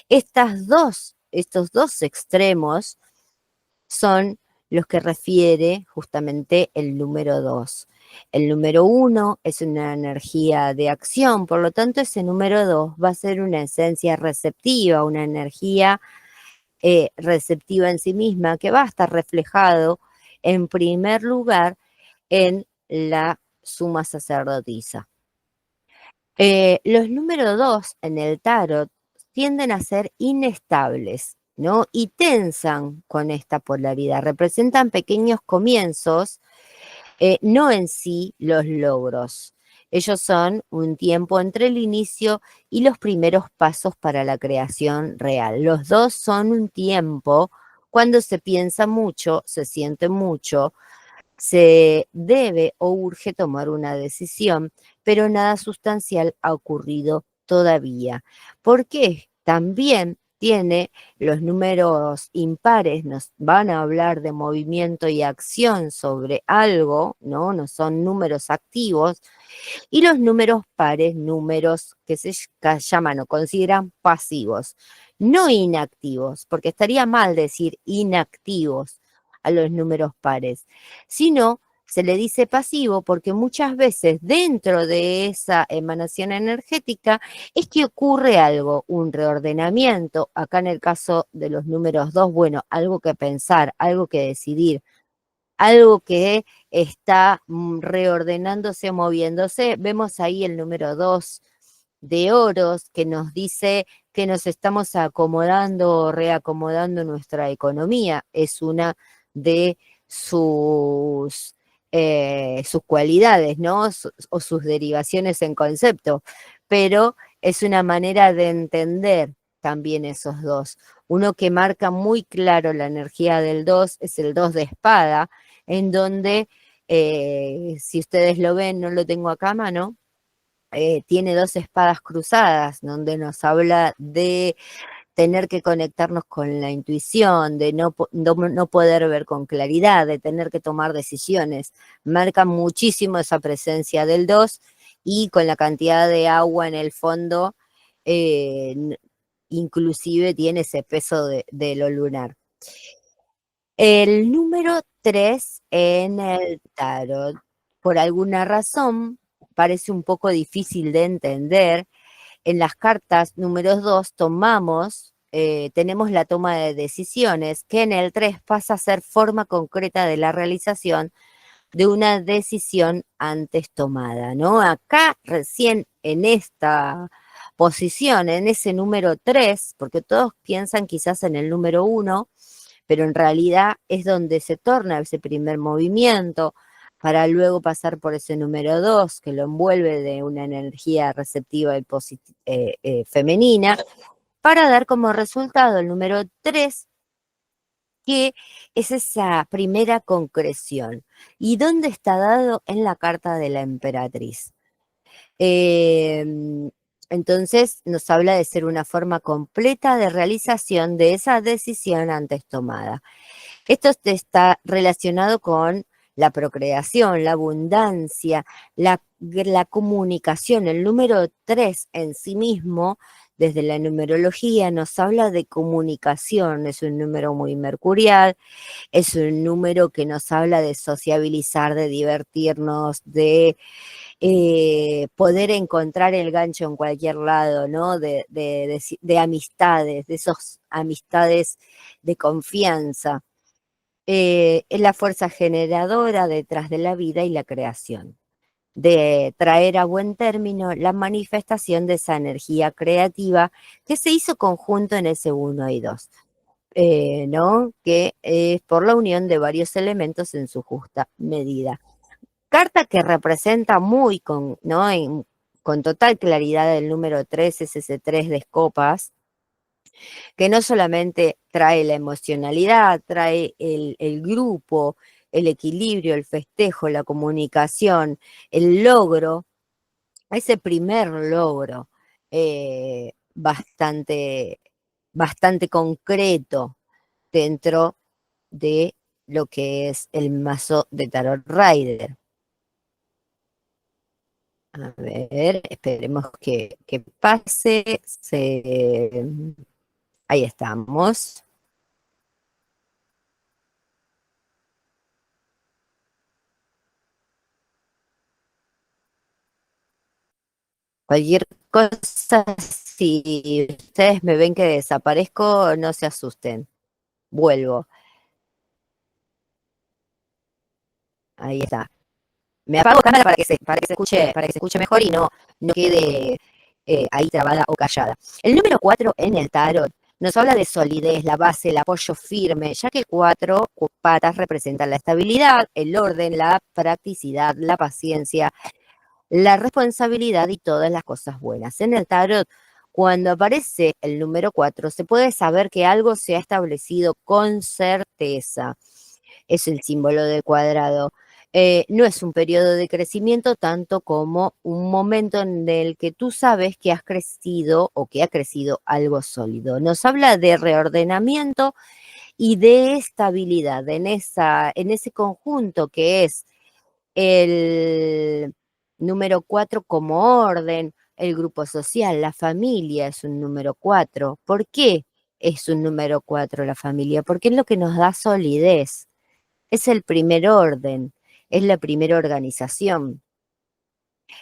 Estos dos extremos son los que refiere justamente el número 2. El número 1 es una energía de acción, por lo tanto ese número 2 va a ser una esencia receptiva, una energía receptiva en sí misma, que va a estar reflejado en primer lugar en la suma sacerdotisa. Los números 2 en el tarot tienden a ser inestables, ¿no? Y tensan con esta polaridad, representan pequeños comienzos, no en sí los logros. Ellos son un tiempo entre el inicio y los primeros pasos para la creación real. Los dos son un tiempo cuando se piensa mucho, se siente mucho, se debe o urge tomar una decisión, pero nada sustancial ha ocurrido todavía. ¿Por qué? También tiene los números impares, nos van a hablar de movimiento y acción sobre algo, ¿no? No son números activos, y los números pares, números que se llaman o consideran pasivos, no inactivos, porque estaría mal decir inactivos a los números pares, sino se le dice pasivo porque muchas veces dentro de esa emanación energética es que ocurre algo, un reordenamiento. Acá en el caso de los números 2, bueno, algo que pensar, algo que decidir, algo que está reordenándose, moviéndose. Vemos ahí el número 2 de oros que nos dice que nos estamos acomodando, reacomodando nuestra economía. Es una de sus cualidades, ¿no? O sus derivaciones en concepto, pero es una manera de entender también esos dos. Uno que marca muy claro la energía del 2 es el 2 de espada, en donde, si ustedes lo ven, no lo tengo acá a mano, tiene dos espadas cruzadas, donde nos habla de tener que conectarnos con la intuición, de no poder ver con claridad, de tener que tomar decisiones. Marca muchísimo esa presencia del 2 y con la cantidad de agua en el fondo, inclusive tiene ese peso de lo lunar. El número 3 en el tarot, por alguna razón, parece un poco difícil de entender, en las cartas números 2 tenemos la toma de decisiones, que en el 3 pasa a ser forma concreta de la realización de una decisión antes tomada, ¿no? Acá recién en esta posición, en ese número 3, porque todos piensan quizás en el número 1, pero en realidad es donde se torna ese primer movimiento para luego pasar por ese número 2 que lo envuelve de una energía receptiva y femenina, para dar como resultado el número 3, que es esa primera concreción. ¿Y dónde está dado? En la carta de la emperatriz. Entonces nos habla de ser una forma completa de realización de esa decisión antes tomada. Esto está relacionado con la procreación, la abundancia, la comunicación. El número 3 en sí mismo, desde la numerología, nos habla de comunicación. Es un número muy mercurial, es un número que nos habla de sociabilizar, de divertirnos, de poder encontrar el gancho en cualquier lado, ¿no? De amistades, de esas amistades de confianza. Es la fuerza generadora detrás de la vida y la creación, de traer a buen término la manifestación de esa energía creativa que se hizo conjunto en ese 1 y 2, ¿no? Que es por la unión de varios elementos en su justa medida. Carta que representa muy ¿no? Con total claridad el número 3, es ese 3 de copas, que no solamente trae la emocionalidad, trae el grupo, el equilibrio, el festejo, la comunicación, el logro, ese primer logro bastante concreto dentro de lo que es el mazo de Tarot Rider. A ver, esperemos que pase. Ahí estamos. Cualquier cosa, si ustedes me ven que desaparezco, no se asusten. Vuelvo. Ahí está. Me apago cámara para que se escuche mejor y no quede ahí trabada o callada. El número 4 en el tarot nos habla de solidez, la base, el apoyo firme, ya que el 4 patas representa la estabilidad, el orden, la practicidad, la paciencia, la responsabilidad y todas las cosas buenas. En el tarot, cuando aparece el número 4, se puede saber que algo se ha establecido con certeza. Es el símbolo del cuadrado. No es un periodo de crecimiento tanto como un momento en el que tú sabes que has crecido o que ha crecido algo sólido. Nos habla de reordenamiento y de estabilidad en ese conjunto que es el número 4 como orden, el grupo social, la familia es un número 4. ¿Por qué es un número 4 la familia? Porque es lo que nos da solidez. Es el primer orden, es la primera organización.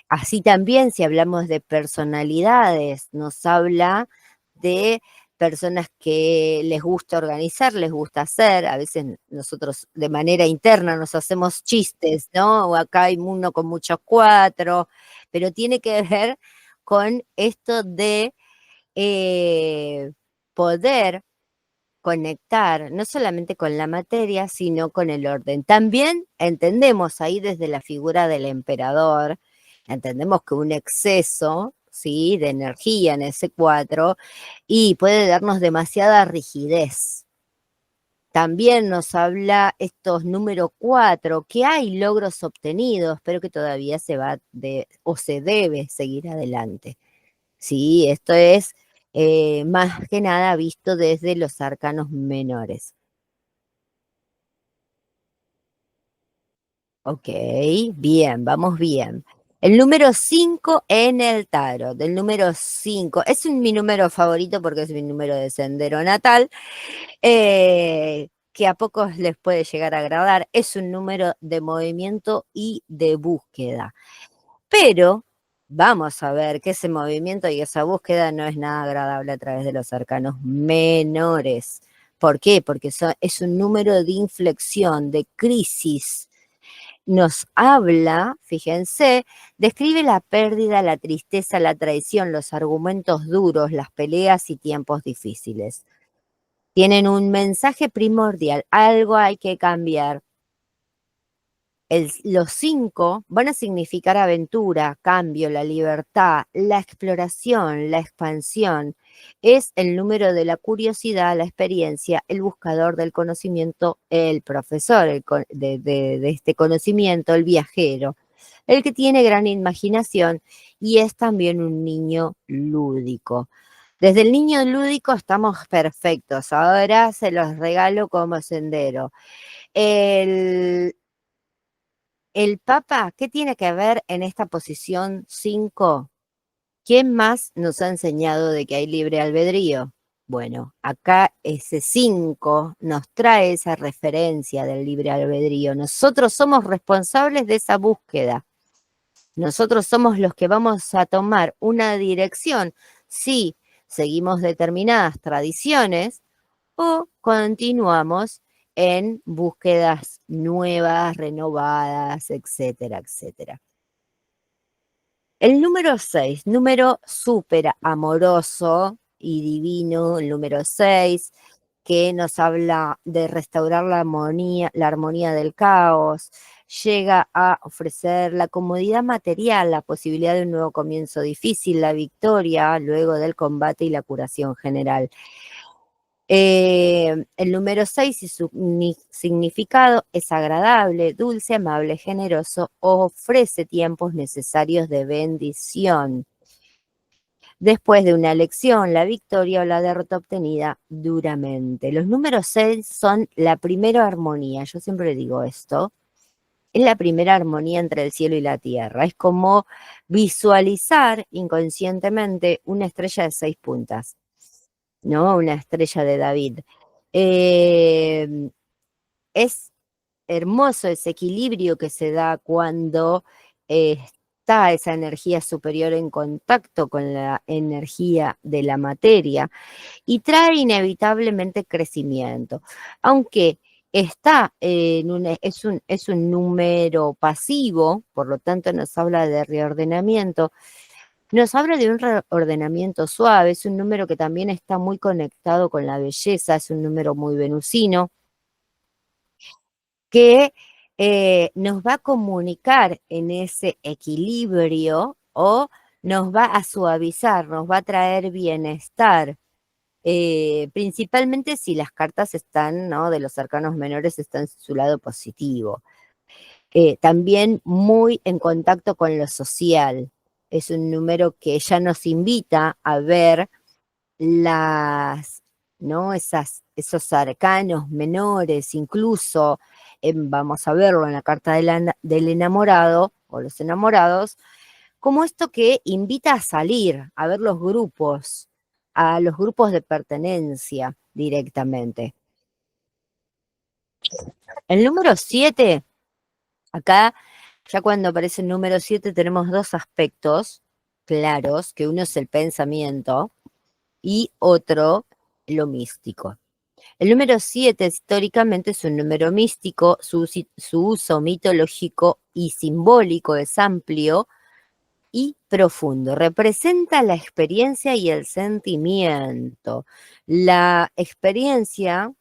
Así también, si hablamos de personalidades, nos habla de personas que les gusta organizar, les gusta hacer. A veces nosotros de manera interna nos hacemos chistes, ¿no? O acá hay uno con muchos 4, pero tiene que ver con esto de poder conectar no solamente con la materia, sino con el orden. También entendemos ahí desde la figura del emperador, entendemos que un exceso, ¿sí?, de energía en ese 4 y puede darnos demasiada rigidez. También nos habla estos número 4, que hay logros obtenidos, pero que todavía se debe seguir adelante. Sí, esto es más que nada visto desde los arcanos menores. Ok, bien, vamos bien. El número 5 en el tarot. El número 5 es mi número favorito porque es mi número de sendero natal, que a pocos les puede llegar a agradar. Es un número de movimiento y de búsqueda. Pero vamos a ver que ese movimiento y esa búsqueda no es nada agradable a través de los arcanos menores. ¿Por qué? Porque es un número de inflexión, de crisis. Nos habla, fíjense, describe la pérdida, la tristeza, la traición, los argumentos duros, las peleas y tiempos difíciles. Tienen un mensaje primordial, algo hay que cambiar. Los 5 van a significar aventura, cambio, la libertad, la exploración, la expansión. Es el número de la curiosidad, la experiencia, el buscador del conocimiento, el profesor de este conocimiento, el viajero, el que tiene gran imaginación y es también un niño lúdico. Desde el niño lúdico estamos perfectos. Ahora se los regalo como sendero. El Papa, ¿qué tiene que ver en esta posición 5? ¿Quién más nos ha enseñado de que hay libre albedrío? Bueno, acá ese 5 nos trae esa referencia del libre albedrío. Nosotros somos responsables de esa búsqueda. Nosotros somos los que vamos a tomar una dirección si seguimos determinadas tradiciones o continuamos en búsquedas nuevas, renovadas, etcétera, etcétera. El número 6, número súper amoroso y divino, el número 6, que nos habla de restaurar la armonía del caos, llega a ofrecer la comodidad material, la posibilidad de un nuevo comienzo difícil, la victoria luego del combate y la curación general. El número 6 y su significado es agradable, dulce, amable, generoso, ofrece tiempos necesarios de bendición. Después de una elección, la victoria o la derrota obtenida duramente. Los números 6 son la primera armonía, yo siempre digo esto, es la primera armonía entre el cielo y la tierra. Es como visualizar inconscientemente una estrella de 6 puntas. ¿No? Una estrella de David. Es hermoso ese equilibrio que se da cuando está esa energía superior en contacto con la energía de la materia y trae inevitablemente crecimiento. Aunque está es un número pasivo, por lo tanto nos habla de reordenamiento, nos habla de un reordenamiento suave, es un número que también está muy conectado con la belleza, es un número muy venusino, que nos va a comunicar en ese equilibrio o nos va a suavizar, nos va a traer bienestar, principalmente si las cartas están, ¿no? De los arcanos menores están en su lado positivo. También muy en contacto con lo social. Es un número que ya nos invita a ver ¿no? Esos arcanos menores, incluso vamos a verlo en la carta del enamorado o los enamorados, como esto que invita a salir, a ver a los grupos de pertenencia directamente. El número 7, acá ya cuando aparece el número 7 tenemos dos aspectos claros, que uno es el pensamiento y otro lo místico. El número 7 históricamente es un número místico, su uso mitológico y simbólico es amplio y profundo. Representa la experiencia y el sentimiento. La experiencia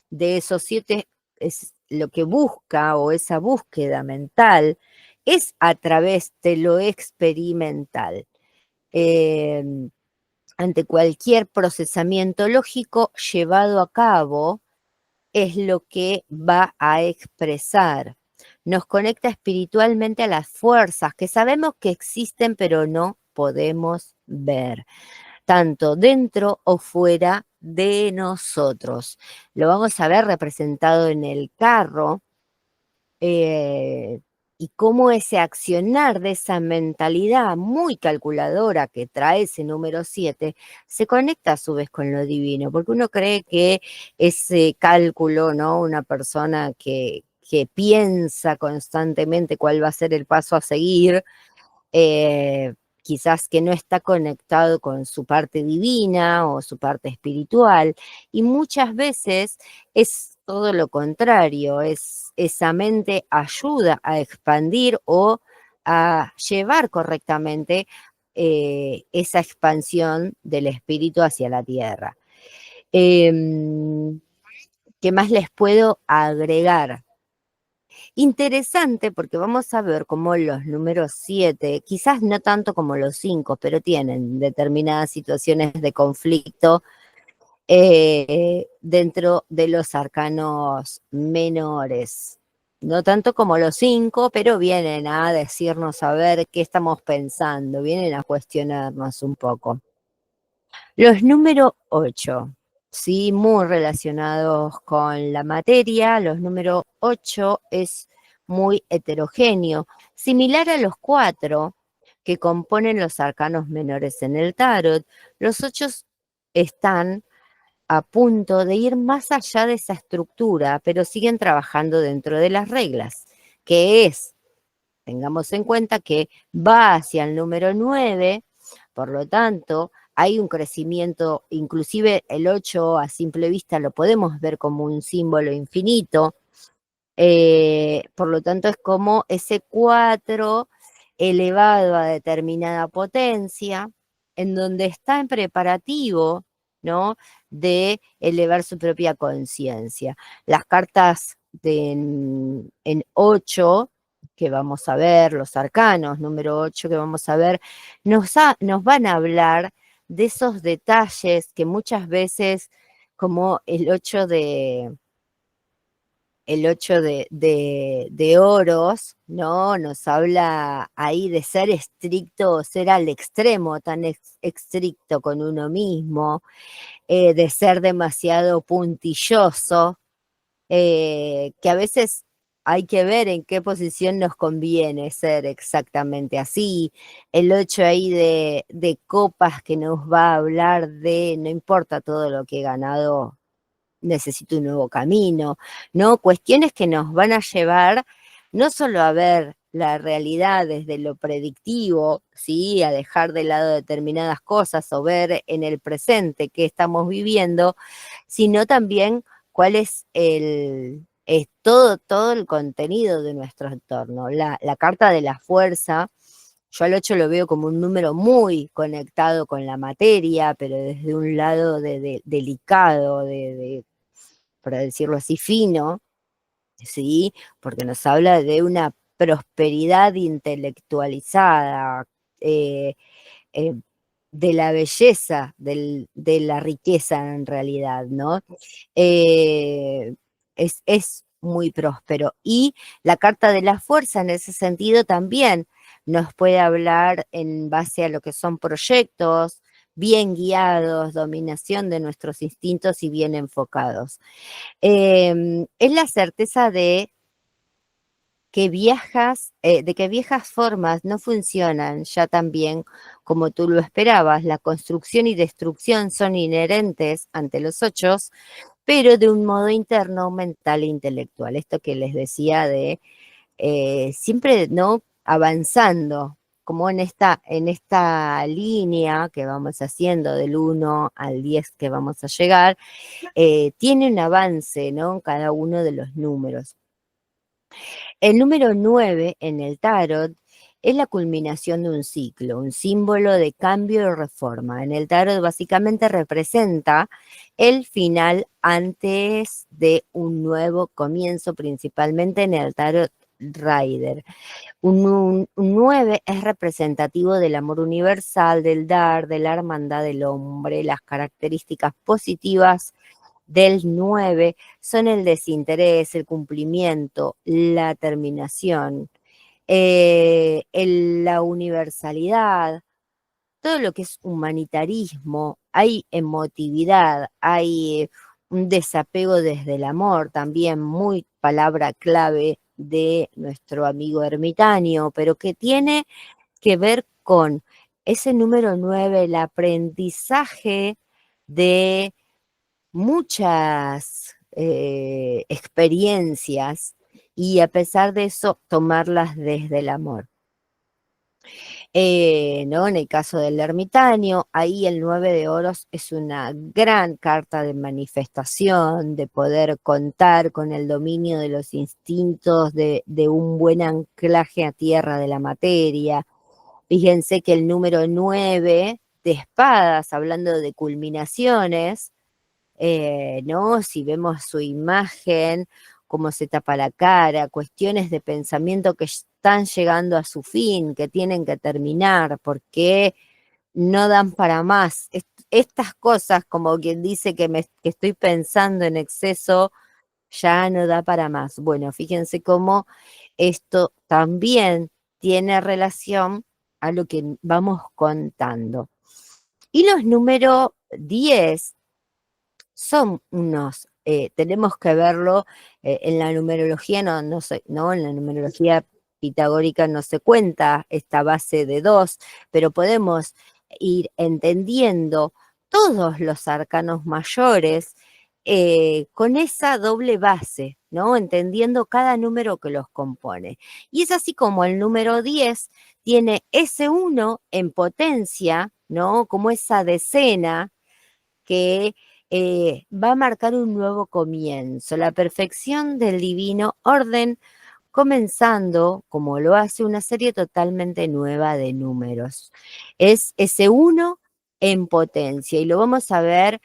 de esos 7 es lo que busca o esa búsqueda mental es a través de lo experimental. Ante cualquier procesamiento lógico llevado a cabo es lo que va a expresar. Nos conecta espiritualmente a las fuerzas que sabemos que existen pero no podemos ver, tanto dentro o fuera de nosotros. Lo vamos a ver representado en el carro, y cómo ese accionar de esa mentalidad muy calculadora que trae ese número 7 se conecta a su vez con lo divino, porque uno cree que ese cálculo, ¿no? Una persona que piensa constantemente cuál va a ser el paso a seguir, quizás que no está conectado con su parte divina o su parte espiritual, y muchas veces es todo lo contrario, esa mente ayuda a expandir o a llevar correctamente esa expansión del espíritu hacia la tierra. ¿Qué más les puedo agregar? Interesante porque vamos a ver cómo los números 7, quizás no tanto como los 5, pero tienen determinadas situaciones de conflicto dentro de los arcanos menores. No tanto como los 5, pero vienen a decirnos a ver qué estamos pensando, vienen a cuestionarnos un poco. Los números 8, sí, muy relacionados con la materia. Los números 8 es muy heterogéneo, similar a los 4 que componen los arcanos menores en el tarot. Los 8 están a punto de ir más allá de esa estructura, pero siguen trabajando dentro de las reglas, que es, tengamos en cuenta que va hacia el número 9, por lo tanto, hay un crecimiento, inclusive el 8 a simple vista lo podemos ver como un símbolo infinito, por lo tanto es como ese 4 elevado a determinada potencia, en donde está en preparativo, ¿no?, de elevar su propia conciencia. Las cartas en 8 que vamos a ver, los arcanos número 8 que vamos a ver, nos van a hablar de esos detalles que muchas veces, como el 8 de oros, ¿no? Nos habla ahí de ser estricto, ser al extremo, tan estricto con uno mismo, de ser demasiado puntilloso, que a veces hay que ver en qué posición nos conviene ser exactamente así. El 8 ahí de copas que nos va a hablar de, no importa todo lo que he ganado, necesito un nuevo camino, ¿no? Cuestiones que nos van a llevar no solo a ver la realidad desde lo predictivo, ¿sí?, a dejar de lado determinadas cosas o ver en el presente qué estamos viviendo, sino también cuál es todo el contenido de nuestro entorno. La carta de la fuerza, yo al 8 lo veo como un número muy conectado con la materia, pero desde un lado delicado, para decirlo así, fino, ¿sí? Porque nos habla de una prosperidad intelectualizada, eh, eh, de la belleza, de la riqueza en realidad, ¿no? Eh, es muy próspero. Y la carta de la fuerza en ese sentido también nos puede hablar en base a lo que son proyectos bien guiados, dominación de nuestros instintos y bien enfocados. Es la certeza de que viejas formas no funcionan ya tan bien como tú lo esperabas. La construcción y destrucción son inherentes ante los 8, pero de un modo interno, mental e intelectual. Esto que les decía de siempre, ¿no?, avanzando, como en esta línea que vamos haciendo del 1 al 10 que vamos a llegar, tiene un avance, ¿no?, cada uno de los números. El número 9 en el tarot es la culminación de un ciclo, un símbolo de cambio y reforma. En el tarot básicamente representa el final antes de un nuevo comienzo, principalmente en el tarot Rider. Un 9 es representativo del amor universal, del dar, de la hermandad del hombre. Las características positivas del 9 son el desinterés, el cumplimiento, la terminación, la universalidad, todo lo que es humanitarismo. Hay emotividad, hay un desapego desde el amor, también muy palabra clave de nuestro amigo ermitaño, pero que tiene que ver con ese número 9, el aprendizaje de muchas experiencias, y a pesar de eso tomarlas desde el amor. ¿No? En el caso del ermitaño, ahí el 9 de oros es una gran carta de manifestación, de poder contar con el dominio de los instintos, de un buen anclaje a tierra de la materia. Fíjense que el número 9 de espadas, hablando de culminaciones, ¿no? Si vemos su imagen, cómo se tapa la cara, cuestiones de pensamiento que están llegando a su fin, que tienen que terminar, porque no dan para más. Estas cosas, como quien dice que estoy pensando en exceso, ya no da para más. Bueno, fíjense cómo esto también tiene relación a lo que vamos contando. Y los números 10 son unos, tenemos que verlo en la numerología, no, en la numerología pitagórica no se cuenta esta base de 2, pero podemos ir entendiendo todos los arcanos mayores con esa doble base, ¿no? Entendiendo cada número que los compone. Y es así como el número 10 tiene ese 1 en potencia, ¿no? Como esa decena que va a marcar un nuevo comienzo, la perfección del divino orden, comenzando, como lo hace, una serie totalmente nueva de números. Es ese uno en potencia y lo vamos a ver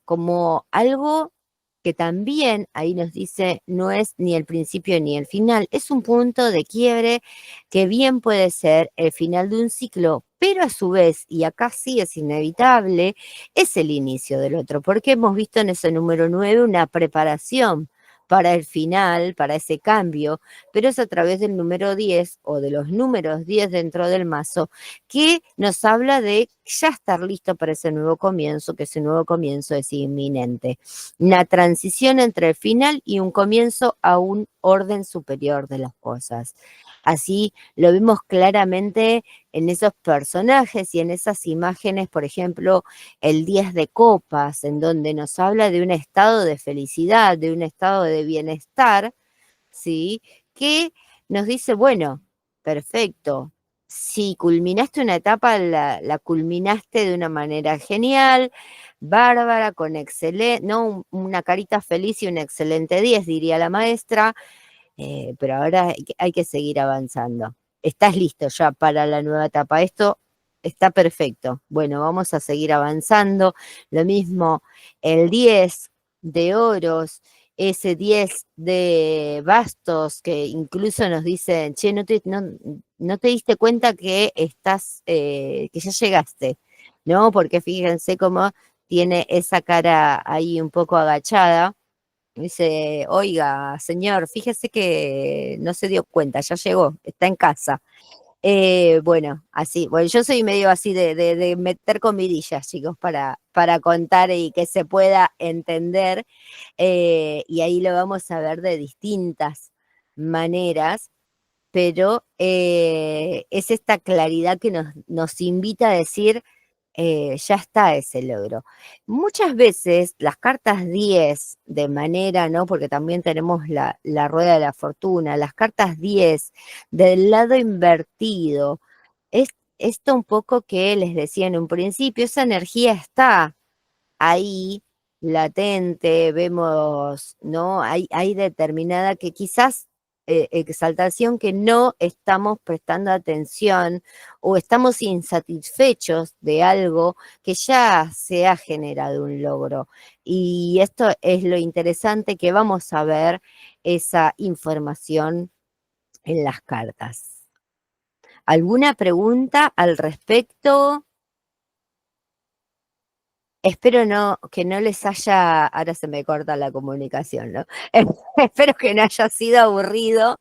como algo que también ahí nos dice no es ni el principio ni el final, es un punto de quiebre que bien puede ser el final de un ciclo, pero a su vez, y acá sí es inevitable, es el inicio del otro, porque hemos visto en ese número 9 una preparación para el final, para ese cambio, pero es a través del número 10 o de los números 10 dentro del mazo que nos habla de ya estar listo para ese nuevo comienzo, que ese nuevo comienzo es inminente. Una transición entre el final y un comienzo a un orden superior de las cosas. Así lo vemos claramente en esos personajes y en esas imágenes, por ejemplo, el 10 de copas, en donde nos habla de un estado de felicidad, de un estado de bienestar, ¿sí? Que nos dice, bueno, perfecto, si culminaste una etapa, la culminaste de una manera genial, bárbara, con excelente, ¿no? Una carita feliz y un excelente 10, diría la maestra, pero ahora hay que seguir avanzando. Estás listo ya para la nueva etapa. Esto está perfecto. Bueno, vamos a seguir avanzando. Lo mismo el 10 de oros, ese 10 de bastos que incluso nos dicen, che, no te diste cuenta que estás, que ya llegaste, ¿no? Porque fíjense cómo tiene esa cara ahí un poco agachada. Dice, oiga, señor, fíjese que no se dio cuenta, ya llegó, está en casa. Bueno, así, bueno, yo soy medio así de meter comidillas, chicos, para contar y que se pueda entender, y ahí lo vamos a ver de distintas maneras, pero es esta claridad que nos invita a decir, ya está ese logro. Muchas veces las cartas 10 de manera, ¿no? Porque también tenemos la rueda de la fortuna, las cartas 10 del lado invertido, es esto un poco que les decía en un principio, esa energía está ahí latente, vemos, ¿no? Hay determinada que quizás exaltación que no estamos prestando atención o estamos insatisfechos de algo que ya se ha generado un logro. Y esto es lo interesante que vamos a ver esa información en las cartas. ¿Alguna pregunta al respecto? Espero que no les haya, ahora se me corta la comunicación, ¿no? Espero que no haya sido aburrido,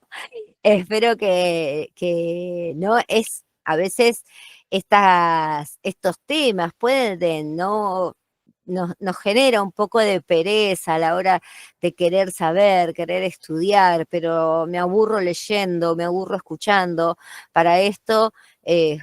espero que no es, a veces estos temas pueden, ¿no? Nos genera un poco de pereza a la hora de querer saber, querer estudiar, pero me aburro leyendo, me aburro escuchando. Para esto,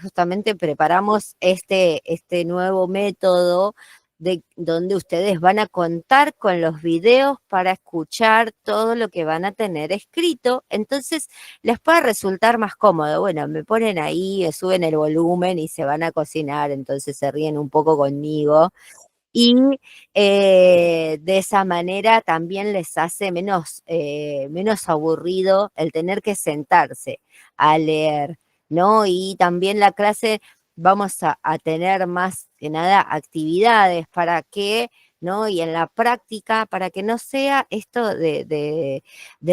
justamente preparamos este nuevo método donde ustedes van a contar con los videos para escuchar todo lo que van a tener escrito, entonces les puede resultar más cómodo. Bueno, me ponen ahí, suben el volumen y se van a cocinar, entonces se ríen un poco conmigo. Y de esa manera también les hace menos aburrido el tener que sentarse a leer, ¿no? Y también la clase vamos a tener más que nada actividades para que, ¿no? Y en la práctica, para que no sea esto de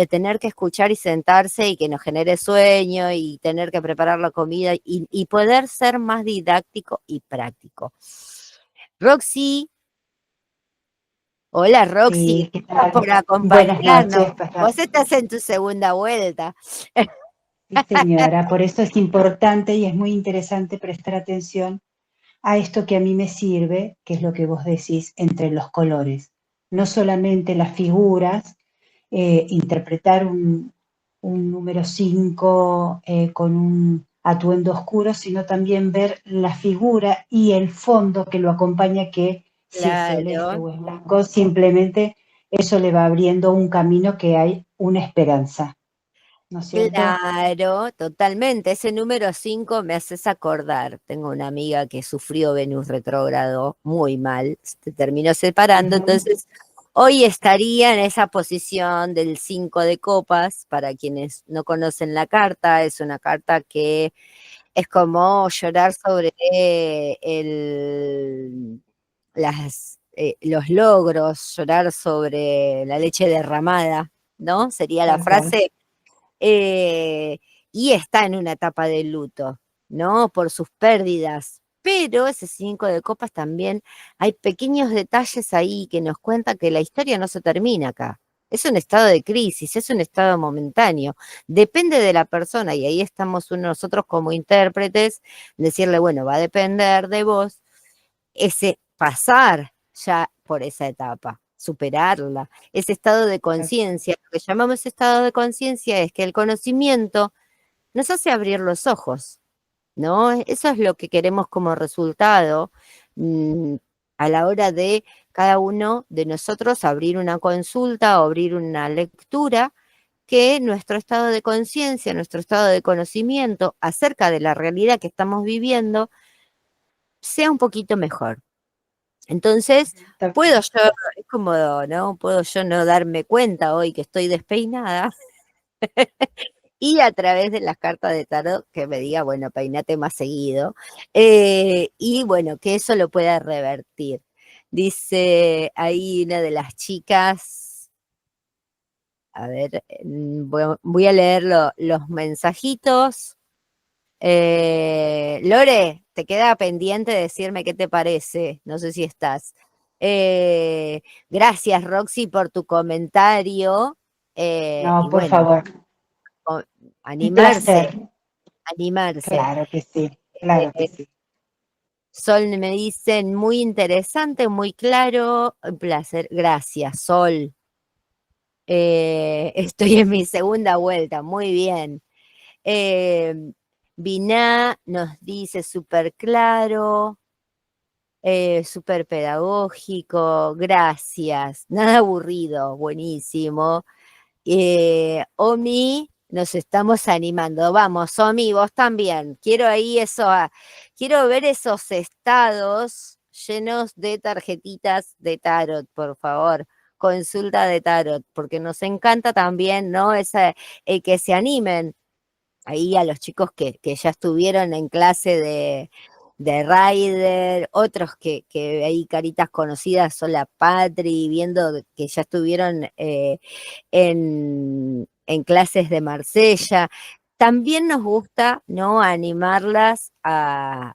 tener que escuchar y sentarse y que nos genere sueño y tener que preparar la comida y poder ser más didáctico y práctico. Roxy, hola Roxy, Sí, ¿qué gracias por tal? Buenas acompañarnos. noches, Pastor. Vos estás en tu segunda vuelta. Sí, señora, por eso es importante y es muy interesante prestar atención a esto que a mí me sirve, que es lo que vos decís, entre los colores. No solamente las figuras, interpretar un número 5 con un atuendo oscuro, sino también ver la figura y el fondo que lo acompaña, que si es celeste Claro, o es blanco, simplemente eso le va abriendo un camino que hay una esperanza, ¿no es cierto? claro, totalmente. Ese número 5 me haces acordar. Tengo una amiga que sufrió Venus retrógrado muy mal, se terminó separando, Ujú. entonces hoy estaría en esa posición del 5 de copas. Para quienes no conocen la carta, es una carta que es como llorar sobre los logros, llorar sobre la leche derramada, ¿no? Sería la Tal cual. frase. eh, y está en una etapa de luto, ¿no? Por sus pérdidas. Pero ese 5 de copas también hay pequeños detalles ahí que nos cuentan que la historia no se termina acá. Es un estado de crisis, es un estado momentáneo. Depende de la persona y ahí estamos nosotros como intérpretes, decirle, bueno, va a depender de vos ese pasar ya por esa etapa, superarla, ese estado de conciencia. Lo que llamamos estado de conciencia es que el conocimiento nos hace abrir los ojos, ¿no? Eso es lo que queremos como resultado mm, a la hora de cada uno de nosotros abrir una consulta o abrir una lectura, que nuestro estado de conciencia, nuestro estado de conocimiento acerca de la realidad que estamos viviendo sea un poquito mejor. Entonces, Tal puedo cual. yo, es como, ¿no? Puedo yo no darme cuenta hoy que estoy despeinada y a través de las cartas de tarot que me diga, bueno, peinate más seguido, y bueno, que eso lo pueda revertir. Dice ahí una de las chicas, a ver, voy a leer los mensajitos. Lore, te queda pendiente decirme qué te parece, no sé si estás. Gracias, Roxy, por tu comentario. No, Y por bueno, favor. co- Un animarse, placer. animarse. Claro que sí, claro que Eh, sí. Sol me dicen, muy interesante, muy claro, un placer. Gracias, Sol. Estoy en mi segunda vuelta, muy bien. Eh, Biná nos dice súper claro. Súper pedagógico, gracias, nada aburrido, buenísimo. Omi, nos estamos animando, vamos, Omi, vos también. Quiero ahí quiero ver esos estados llenos de tarjetitas de tarot, por favor. Consulta de tarot, porque nos encanta también, ¿no? Que se animen ahí a los chicos que ya estuvieron en clase de Rider, otros que hay caritas conocidas, son la Patri, viendo que ya estuvieron en clases de Marsella. También nos gusta, ¿no? Animarlas a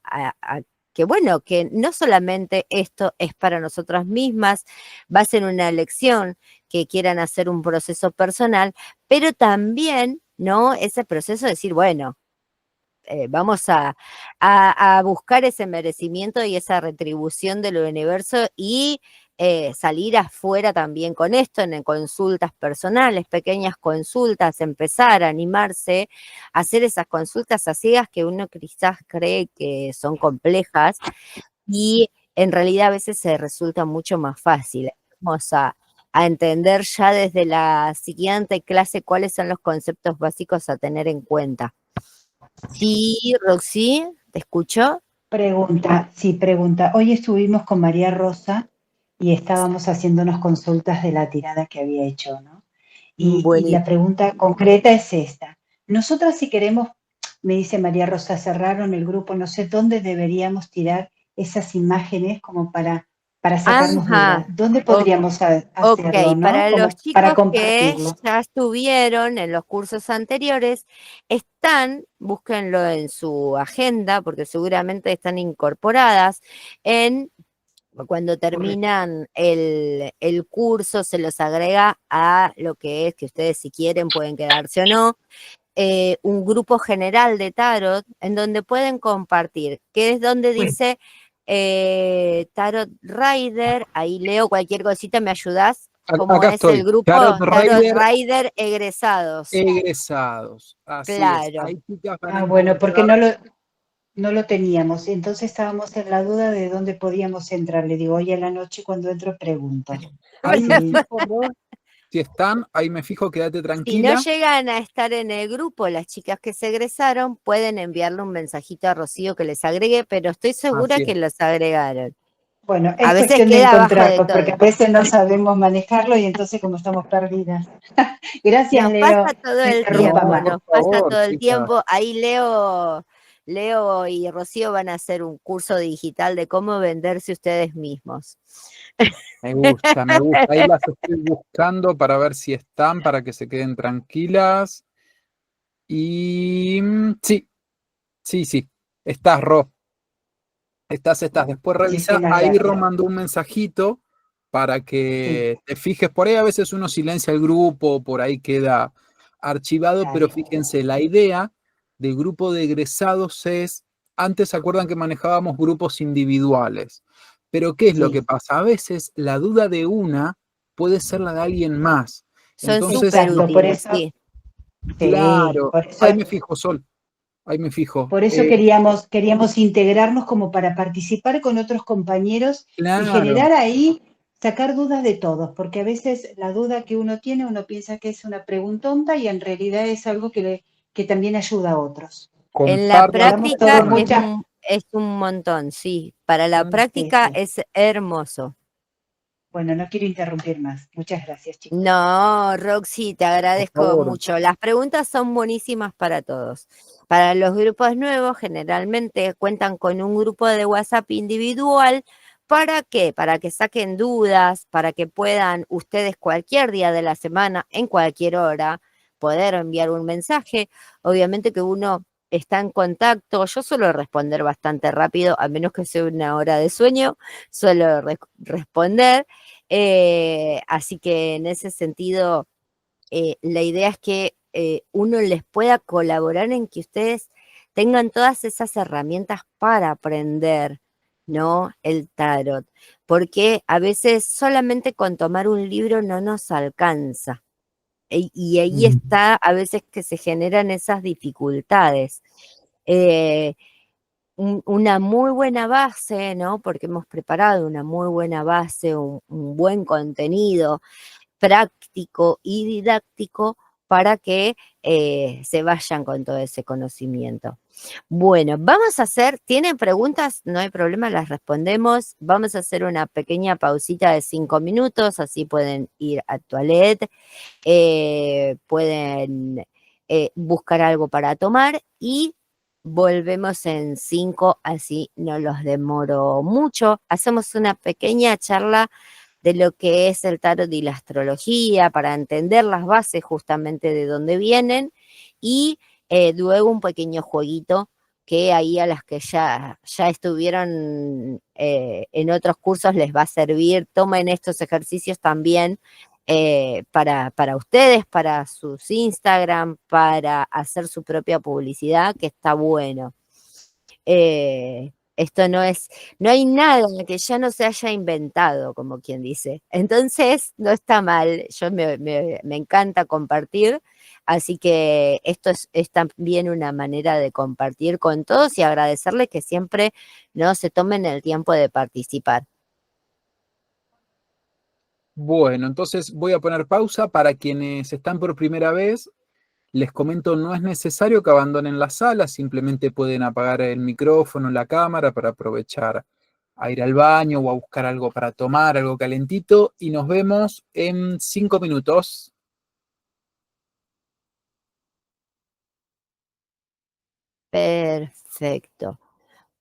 que bueno, que no solamente esto es para nosotras mismas, va a ser una elección, que quieran hacer un proceso personal, pero también, ¿no? Ese proceso de decir, bueno, vamos a buscar ese merecimiento y esa retribución del universo y salir afuera también con esto, en consultas personales, pequeñas consultas, empezar a animarse a hacer esas consultas a ciegas que uno quizás cree que son complejas y en realidad a veces se resulta mucho más fácil. Vamos a entender ya desde la siguiente clase cuáles son los conceptos básicos a tener en cuenta. Sí, Roxy, ¿te escucho? Sí, pregunta. Hoy estuvimos con María Rosa y estábamos haciéndonos consultas de la tirada que había hecho, ¿no? Y la pregunta concreta es esta. Nosotras si queremos, me dice María Rosa, cerraron el grupo, no sé dónde deberíamos tirar esas imágenes como para sacarnos dudas. ¿Dónde podríamos hacerlo, no? Para Como los chicos para que compartirlo. ya estuvieron en los cursos anteriores, búsquenlo en su agenda, porque seguramente están incorporadas cuando terminan el curso, se los agrega a lo que es, que ustedes si quieren pueden quedarse o no, un grupo general de tarot en donde pueden compartir, que es donde dice Tarot Rider, ahí leo cualquier cosita, ¿me ayudás? ¿Cómo Acá es el estoy, grupo? Tarot Tarot Rider Rider egresados. egresados, así es. Claro. Ahí chicas van a Bueno, porque encontrar. no lo teníamos. Entonces estábamos en la duda de dónde podíamos entrar. Le digo, hoy a la noche cuando entro pregunto. Ahí me Sí. fijo, Ro, si están, ahí me fijo, quédate Si no tranquila. llegan a estar en el grupo, las chicas que se egresaron, pueden enviarle un mensajito a Rocío que les agregue, pero estoy segura Así que es. los agregaron. Bueno, A es veces cuestión de queda abajo de encontrarlo, porque a todo. veces no sabemos manejarlo y entonces como estamos perdidas. Gracias, Nos Leo. pasa todo No el interrumpa tiempo, más. Por nos pasa favor, todo el chicas. tiempo. Ahí Leo y Rocío van a hacer un curso digital de cómo venderse ustedes mismos. Me gusta, me gusta. Ahí las estoy buscando para ver si están, para que se queden tranquilas. Y sí, sí. Estás, Ro. Estás. Después revisa. Muchísimas Ahí Ro gracias. mandó un mensajito para Sí, que te fijes. Por ahí a veces uno silencia el grupo, por ahí queda archivado, pero claro. fíjense, la idea del grupo de egresados es, antes se acuerdan que manejábamos grupos individuales, pero ¿qué es lo que Sí, pasa? A veces la duda de una puede ser la de alguien más. Son Entonces, súper exacto. Por útiles, eso, sí. sí, claro, ahí me fijo, Sol, ahí me fijo. por eso queríamos integrarnos como para participar con otros compañeros y Claro, generar ahí, sacar dudas de todos, porque a veces la duda que uno tiene, uno piensa que es una preguntonta y en realidad es algo que también ayuda a otros. En la compartan Podamos práctica todos totalmente. muchas... es un montón, sí. Para la Sí, práctica sí. es hermoso. Bueno, no quiero interrumpir más. Muchas gracias, chicos. No, Roxy, te Por agradezco favor. mucho. Las preguntas son buenísimas para todos. Para los grupos nuevos, generalmente cuentan con un grupo de WhatsApp individual. ¿Para qué? Para que saquen dudas, para que puedan ustedes cualquier día de la semana, en cualquier hora, poder enviar un mensaje. Obviamente que uno está en contacto. Yo suelo responder bastante rápido, a menos que sea una hora de sueño, suelo responder. Así que en ese sentido, la idea es que uno les pueda colaborar en que ustedes tengan todas esas herramientas para aprender, ¿no? El tarot, porque a veces solamente con tomar un libro no nos alcanza. Y ahí está a veces que se generan esas dificultades. Eh, una muy buena base, ¿no? Porque hemos preparado una muy buena base, un buen contenido práctico y didáctico para que se vayan con todo ese conocimiento. Bueno, vamos a hacer, ¿tienen preguntas? No hay problema, las respondemos. Vamos a hacer una pequeña pausita de 5 minutos, así pueden ir a toilette, pueden buscar algo para tomar y volvemos en 5, así no los demoro mucho. Hacemos una pequeña charla de lo que es el tarot y la astrología para entender las bases justamente de dónde vienen y luego un pequeño jueguito que ahí a las que ya estuvieron en otros cursos les va a servir. Tomen estos ejercicios también para ustedes, para sus Instagram, para hacer su propia publicidad, que está bueno. Esto no hay nada que ya no se haya inventado, como quien dice. Entonces, no está mal, me encanta compartir, Así que esto es también una manera de compartir con todos y agradecerles que siempre, ¿no?, se tomen el tiempo de participar. Bueno, entonces voy a poner pausa para quienes están por primera vez. Les comento, no es necesario que abandonen la sala, simplemente pueden apagar el micrófono, la cámara para aprovechar a ir al baño o a buscar algo para tomar, algo calentito, y nos vemos en 5 minutos. Perfecto.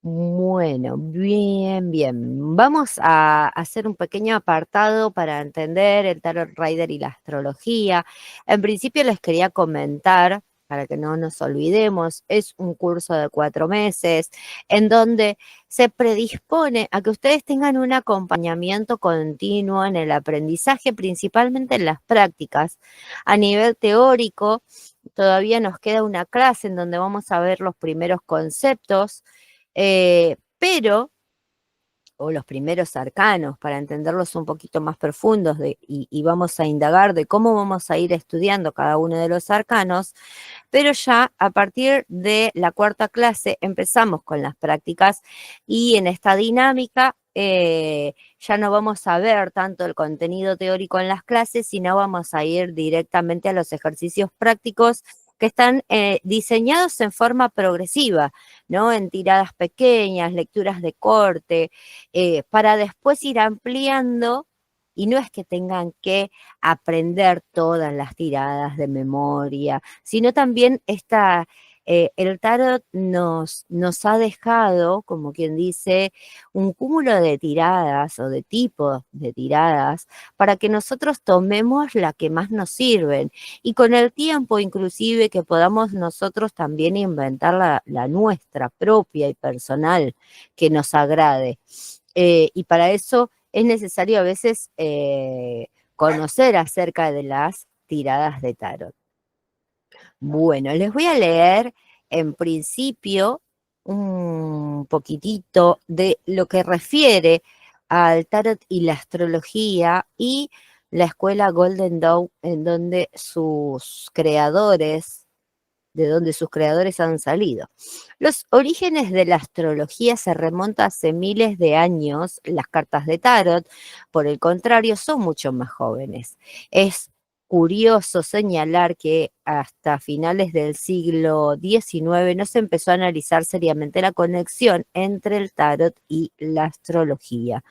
Bueno, bien, bien. Vamos a hacer un pequeño apartado para entender el Tarot Rider y la astrología. En principio les quería comentar, para que no nos olvidemos, es un curso de 4 meses en donde se predispone a que ustedes tengan un acompañamiento continuo en el aprendizaje, principalmente en las prácticas. A nivel teórico, todavía nos queda una clase en donde vamos a ver los primeros conceptos, pero, o los primeros arcanos, para entenderlos un poquito más profundos y vamos a indagar de cómo vamos a ir estudiando cada uno de los arcanos, pero ya a partir de la 4ª clase empezamos con las prácticas y en esta dinámica ya no vamos a ver tanto el contenido teórico en las clases, sino vamos a ir directamente a los ejercicios prácticos que están diseñados en forma progresiva, ¿no? En tiradas pequeñas, lecturas de corte, para después ir ampliando, y no es que tengan que aprender todas las tiradas de memoria, sino también el tarot nos ha dejado, como quien dice, un cúmulo de tiradas o de tipos de tiradas para que nosotros tomemos la que más nos sirven y con el tiempo inclusive que podamos nosotros también inventar la nuestra propia y personal que nos agrade. Y para eso es necesario a veces conocer acerca de las tiradas de tarot. Bueno, les voy a leer en principio un poquitito de lo que refiere al tarot y la astrología y la escuela Golden Dawn, de donde sus creadores han salido. Los orígenes de la astrología se remontan hace miles de años. Las cartas de tarot, por el contrario, son mucho más jóvenes. Es curioso señalar que hasta finales del siglo XIX no se empezó a analizar seriamente la conexión entre el tarot y la astrología.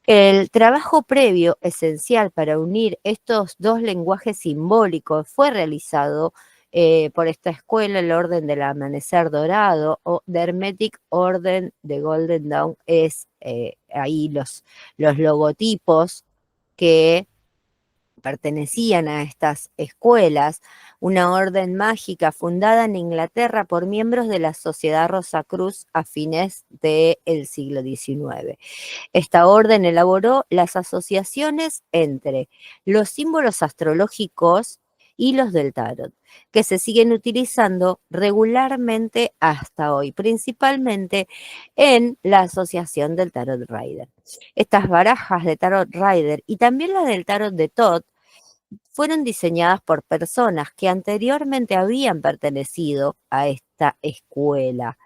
El trabajo previo esencial para unir estos dos lenguajes simbólicos fue realizado por esta escuela, el Orden del Amanecer Dorado o The Hermetic Orden de Golden Dawn. Es ahí los logotipos que pertenecían a estas escuelas, una orden mágica fundada en Inglaterra por miembros de la Sociedad Rosacruz a fines del siglo XIX. Esta orden elaboró las asociaciones entre los símbolos astrológicos y los del tarot, que se siguen utilizando regularmente hasta hoy, principalmente en la asociación del Tarot Rider. Estas barajas de Tarot Rider y también la del Tarot de Thoth fueron diseñadas por personas que anteriormente habían pertenecido a esta escuela.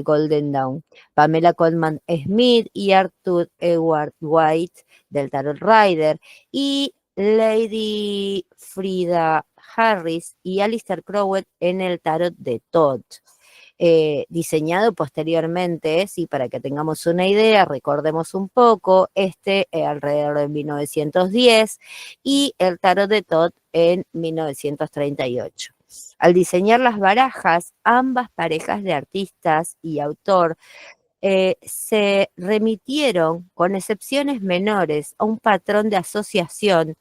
Golden Dawn, Pamela Coleman Smith y Arthur Edward White del Tarot Rider, y Lady Frida Harris y Alistair Crowell en el Tarot de Thoth. Diseñado posteriormente, sí, para que tengamos una idea, recordemos un poco, alrededor de 1910 y el Tarot de Thoth en 1938. Al diseñar las barajas, ambas parejas de artistas y autor se remitieron, con excepciones menores, a un patrón de asociación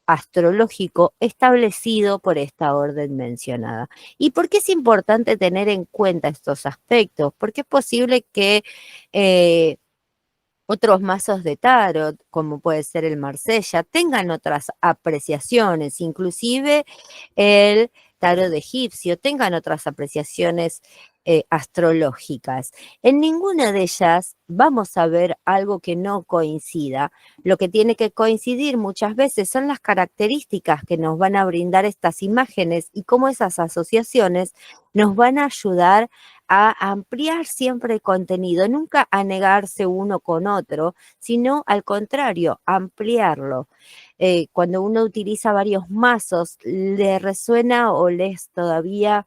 astrológico establecido por esta orden mencionada. ¿Y por qué es importante tener en cuenta estos aspectos? Porque es posible que otros mazos de tarot, como puede ser el Marsella, tengan otras apreciaciones, inclusive el tarot egipcio, tengan otras apreciaciones astrológicas. En ninguna de ellas vamos a ver algo que no coincida. Lo que tiene que coincidir muchas veces son las características que nos van a brindar estas imágenes y cómo esas asociaciones nos van a ayudar a ampliar siempre el contenido, nunca a negarse uno con otro, sino al contrario, ampliarlo. Cuando uno utiliza varios mazos, le resuena o le es todavía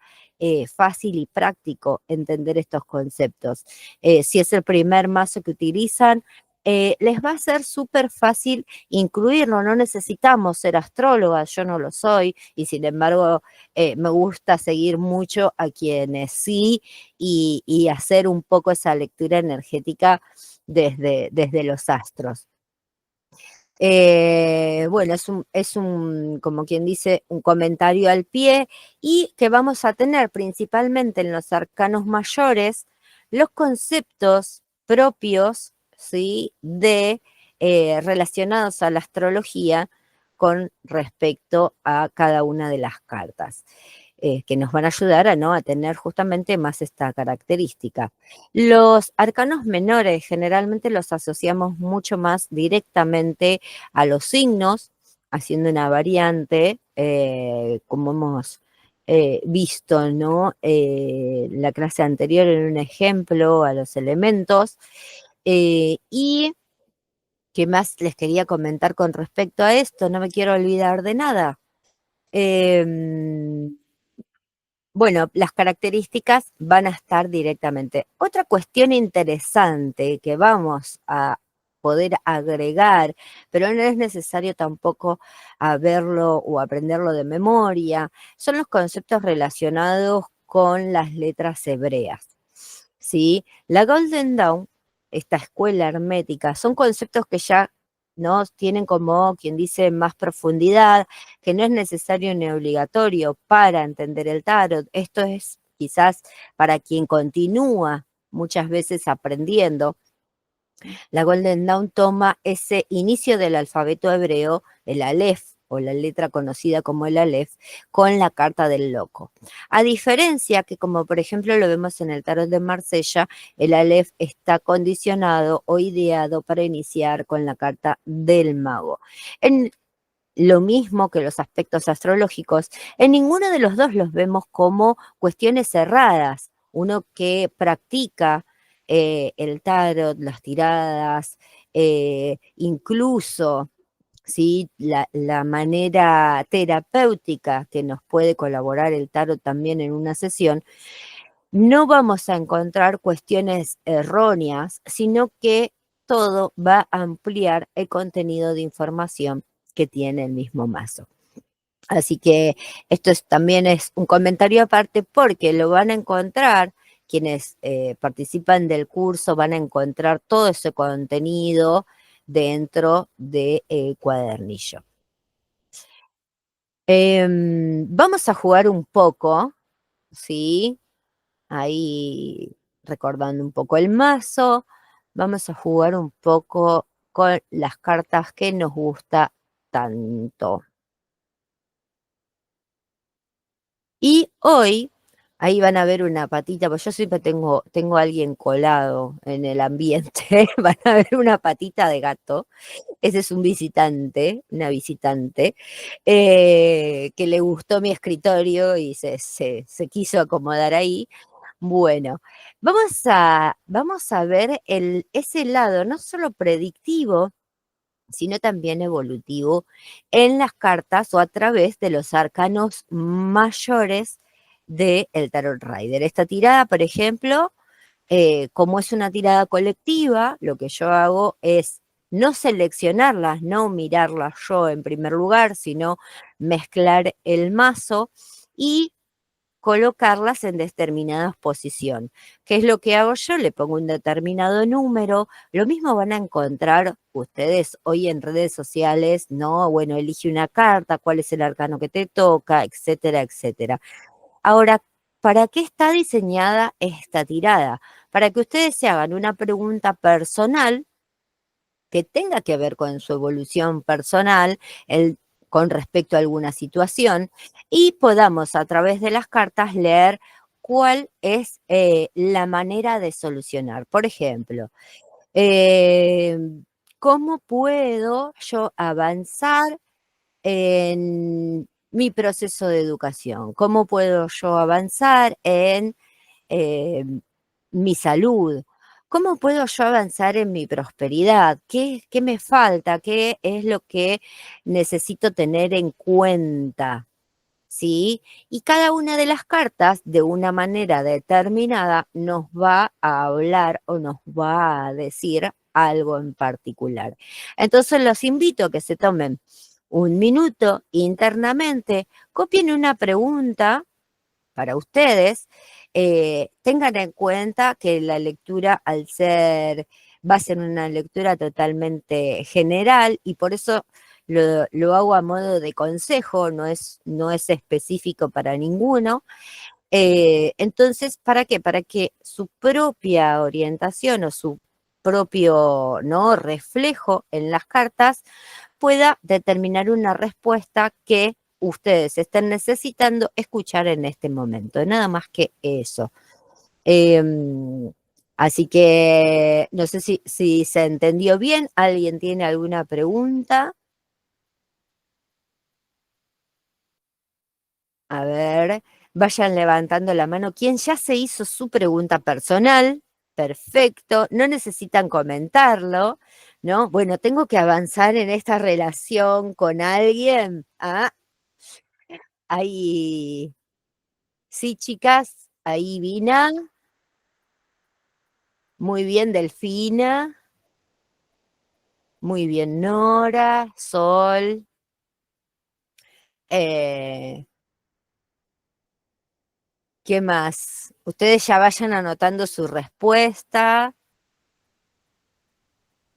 fácil y práctico entender estos conceptos. Si es el primer mazo que utilizan, les va a ser súper fácil incluirlo, no necesitamos ser astrólogas, yo no lo soy, y sin embargo me gusta seguir mucho a quienes sí y hacer un poco esa lectura energética desde los astros. Bueno, como quien dice, un comentario al pie y que vamos a tener principalmente en los arcanos mayores los conceptos propios, ¿sí? Relacionados a la astrología con respecto a cada una de las cartas. Que nos van a ayudar a tener justamente más esta característica. Los arcanos menores generalmente los asociamos mucho más directamente a los signos, haciendo una variante, como hemos visto, ¿no? La clase anterior en un ejemplo a los elementos. Y ¿qué más les quería comentar con respecto a esto? No me quiero olvidar de nada. Bueno, las características van a estar directamente. Otra cuestión interesante que vamos a poder agregar, pero no es necesario tampoco verlo o aprenderlo de memoria, son los conceptos relacionados con las letras hebreas. ¿Sí? La Golden Dawn, esta escuela hermética, son conceptos que ya ¿no? Tienen como quien dice más profundidad, que no es necesario ni obligatorio para entender el tarot. Esto es quizás para quien continúa muchas veces aprendiendo. La Golden Dawn toma ese inicio del alfabeto hebreo, el Aleph, o la letra conocida como el Aleph, con la carta del loco. A diferencia que, como por ejemplo lo vemos en el tarot de Marsella, el Aleph está condicionado o ideado para iniciar con la carta del mago. En lo mismo que los aspectos astrológicos, en ninguno de los dos los vemos como cuestiones cerradas. Uno que practica el tarot, las tiradas, incluso ¿sí? La manera terapéutica que nos puede colaborar el tarot también en una sesión, no vamos a encontrar cuestiones erróneas, sino que todo va a ampliar el contenido de información que tiene el mismo mazo. Así que esto también es un comentario aparte porque lo van a encontrar, quienes participan del curso van a encontrar todo ese contenido dentro del cuadernillo. Vamos a jugar un poco, ¿sí? Ahí recordando un poco el mazo, vamos a jugar un poco con las cartas que nos gusta tanto. Y hoy, ahí van a ver una patita, pues yo siempre tengo a alguien colado en el ambiente, van a ver una patita de gato. Ese es un visitante, una visitante, que le gustó mi escritorio y se quiso acomodar ahí. Bueno, vamos a ver ese lado no solo predictivo, sino también evolutivo en las cartas o a través de los arcanos mayores del Tarot Rider. Esta tirada, por ejemplo, como es una tirada colectiva, lo que yo hago es no seleccionarlas, no mirarlas yo en primer lugar, sino mezclar el mazo y colocarlas en determinada posición. ¿Qué es lo que hago yo? Le pongo un determinado número. Lo mismo van a encontrar ustedes hoy en redes sociales, ¿no? Bueno, elige una carta, cuál es el arcano que te toca, etcétera, etcétera. Ahora, ¿para qué está diseñada esta tirada? Para que ustedes se hagan una pregunta personal que tenga que ver con su evolución personal, con respecto a alguna situación, y podamos a través de las cartas leer cuál es la manera de solucionar. Por ejemplo, ¿cómo puedo yo avanzar en mi proceso de educación? ¿Cómo puedo yo avanzar en eh, mi salud? ¿Cómo puedo yo avanzar en mi prosperidad? ¿Qué me falta? ¿Qué es lo que necesito tener en cuenta? ¿Sí? Y cada una de las cartas, de una manera determinada, nos va a hablar o nos va a decir algo en particular. Entonces los invito a que se tomen un minuto internamente, copien una pregunta para ustedes, tengan en cuenta que la lectura va a ser una lectura totalmente general y por eso lo hago a modo de consejo, no es específico para ninguno. Entonces, ¿para qué? Para que su propia orientación o su propio, ¿no?, reflejo en las cartas pueda determinar una respuesta que ustedes estén necesitando escuchar en este momento. Nada más que eso. Así que no sé si se entendió bien. ¿Alguien tiene alguna pregunta? A ver, vayan levantando la mano. ¿Quién ya se hizo su pregunta personal? Perfecto, no necesitan comentarlo, ¿no? Bueno, tengo que avanzar en esta relación con alguien. Ah, ahí, sí, chicas, ahí Vina. Muy bien, Delfina. Muy bien, Nora, Sol. Eh, ¿Qué más? Ustedes ya vayan anotando su respuesta.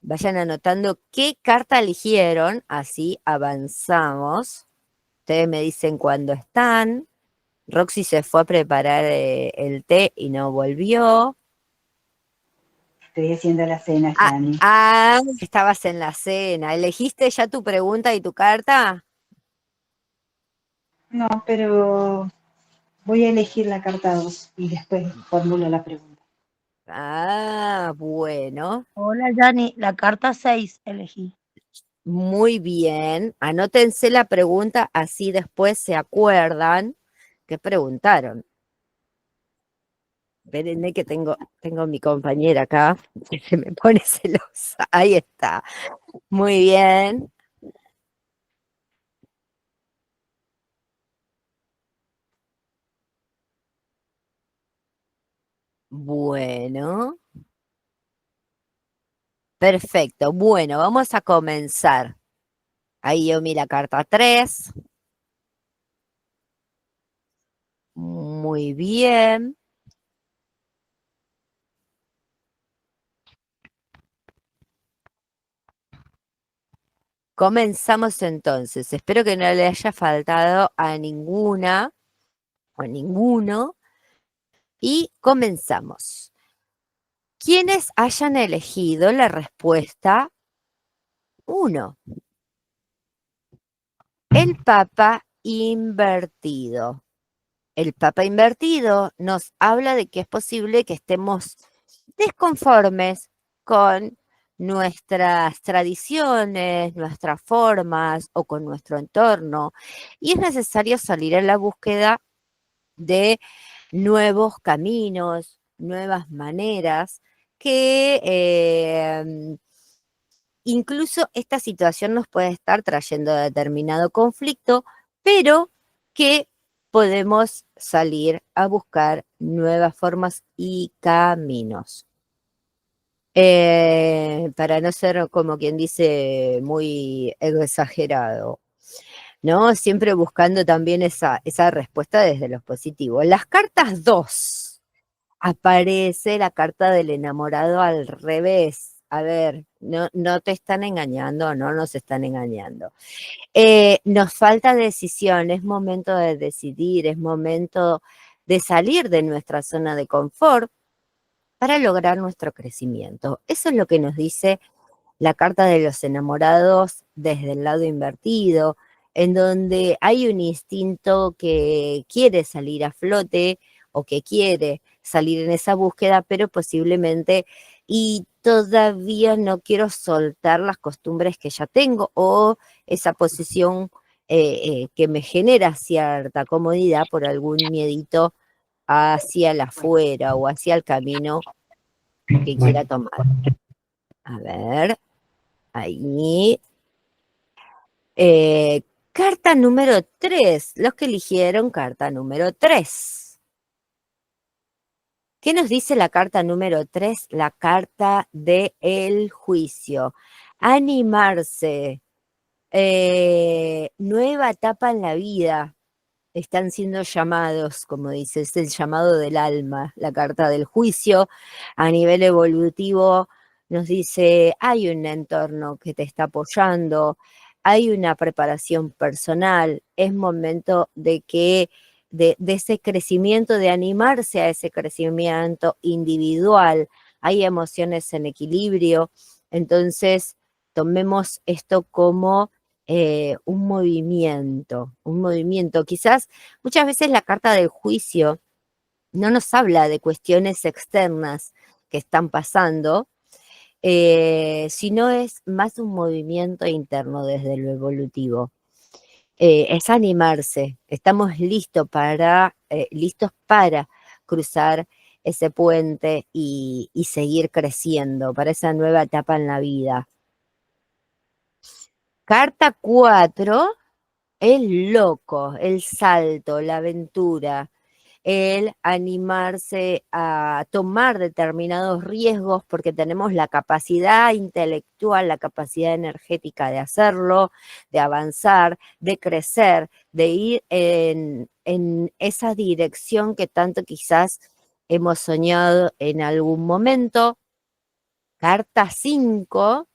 Vayan anotando qué carta eligieron, así avanzamos. Ustedes me dicen cuándo están. Roxy se fue a preparar el té y no volvió. Estoy haciendo la cena, Ah, Yani. estabas en la cena. ¿Elegiste ya tu pregunta y tu carta? No, pero voy a elegir la carta 2 y después formulo la pregunta. Ah, bueno. Hola, Yani, la carta 6 elegí. Muy bien. Anótense la pregunta, así después se acuerdan que preguntaron. Espérenme que tengo mi compañera acá, que se me pone celosa. Ahí está. Muy bien. Bueno. Perfecto. Bueno, vamos a comenzar. Ahí yo mi la carta 3. Muy bien. Comenzamos entonces. Espero que no le haya faltado a ninguna o a ninguno. Y comenzamos. Quienes hayan elegido la respuesta 1. El Papa invertido. El Papa invertido nos habla de que es posible que estemos desconformes con nuestras tradiciones, nuestras formas o con nuestro entorno. Y es necesario salir a la búsqueda de nuevos caminos, nuevas maneras que incluso esta situación nos puede estar trayendo determinado conflicto, pero que podemos salir a buscar nuevas formas y caminos. Para no ser como quien dice muy exagerado, ¿no? Siempre buscando también esa respuesta desde los positivos. Las cartas 2. Aparece la carta del enamorado al revés. A ver, no te están engañando, no nos están engañando. Nos falta decisión, es momento de decidir, es momento de salir de nuestra zona de confort para lograr nuestro crecimiento. Eso es lo que nos dice la carta de los enamorados desde el lado invertido, en donde hay un instinto que quiere salir a flote, o que quiere salir en esa búsqueda, pero posiblemente y todavía no quiero soltar las costumbres que ya tengo o esa posición que me genera cierta comodidad por algún miedito hacia el afuera o hacia el camino que quiera tomar. A ver, ahí. Carta número 3, los que eligieron carta número 3. ¿Qué nos dice la carta número 3? La carta del juicio. Animarse. Nueva etapa en la vida. Están siendo llamados, como dice, es el llamado del alma, la carta del juicio. A nivel evolutivo nos dice, hay un entorno que te está apoyando, hay una preparación personal, es momento de que de ese crecimiento, de animarse a ese crecimiento individual, hay emociones en equilibrio, entonces tomemos esto como un movimiento. Quizás muchas veces la carta del juicio no nos habla de cuestiones externas que están pasando, sino es más un movimiento interno desde lo evolutivo. Es animarse, estamos listos para cruzar ese puente y seguir creciendo para esa nueva etapa en la vida. Carta 4, el loco, el salto, la aventura, el animarse a tomar determinados riesgos porque tenemos la capacidad intelectual, la capacidad energética de hacerlo, de avanzar, de crecer, de ir en esa dirección que tanto quizás hemos soñado en algún momento. Carta 5,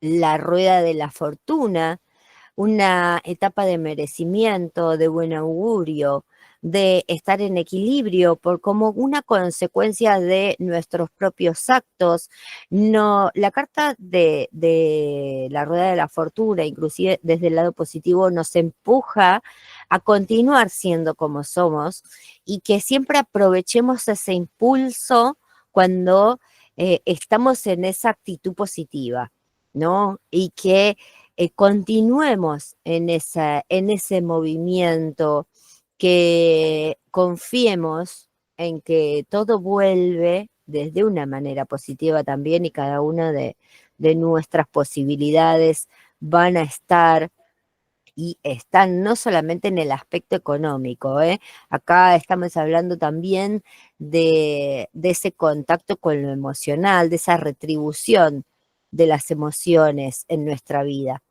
la rueda de la fortuna, una etapa de merecimiento, de buen augurio, de estar en equilibrio, por como una consecuencia de nuestros propios actos. No, la carta de la rueda de la fortuna, inclusive desde el lado positivo, nos empuja a continuar siendo como somos y que siempre aprovechemos ese impulso cuando estamos en esa actitud positiva, ¿no? Y que continuemos en ese movimiento, que confiemos en que todo vuelve desde una manera positiva también y cada una de nuestras posibilidades van a estar y están no solamente en el aspecto económico, acá estamos hablando también de ese contacto con lo emocional, de esa retribución de las emociones en nuestra vida.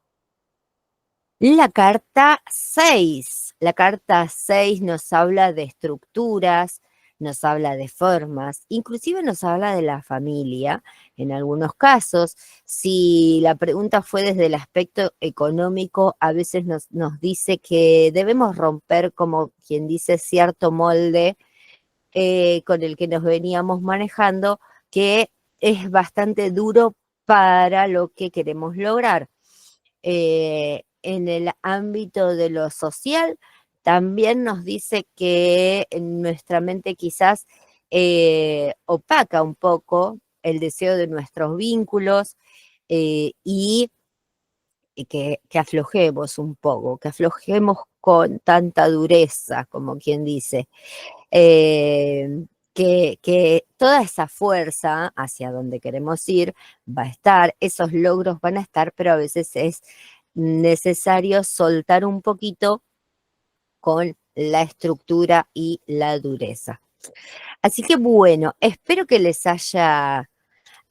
La carta 6. La carta 6 nos habla de estructuras, nos habla de formas, inclusive nos habla de la familia. En algunos casos, si la pregunta fue desde el aspecto económico, a veces nos dice que debemos romper, como quien dice, cierto molde con el que nos veníamos manejando, que es bastante duro para lo que queremos lograr. En el ámbito de lo social, también nos dice que nuestra mente quizás opaca un poco el deseo de nuestros vínculos y que aflojemos un poco, que aflojemos con tanta dureza, como quien dice. Que toda esa fuerza hacia donde queremos ir va a estar, esos logros van a estar, pero a veces es necesario soltar un poquito con la estructura y la dureza. Así que bueno, espero que les haya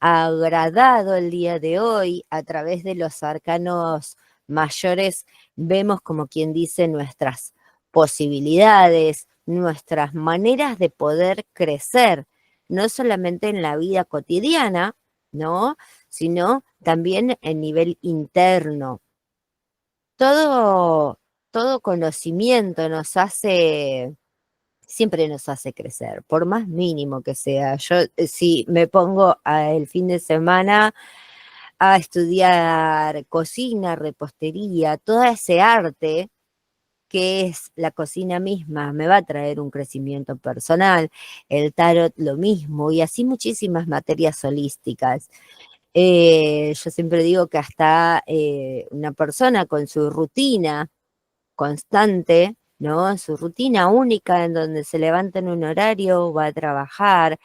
agradado el día de hoy. A través de los arcanos mayores vemos, como quien dice, nuestras posibilidades, nuestras maneras de poder crecer, no solamente en la vida cotidiana, ¿no? Sino también en nivel interno. Todo conocimiento siempre nos hace crecer, por más mínimo que sea. Yo, si me pongo el fin de semana a estudiar cocina, repostería, todo ese arte, que es la cocina misma, me va a traer un crecimiento personal, el tarot lo mismo, y así muchísimas materias holísticas. Yo siempre digo que hasta una persona con su rutina constante, ¿no? Su rutina única en donde se levanta en un horario, va a trabajar,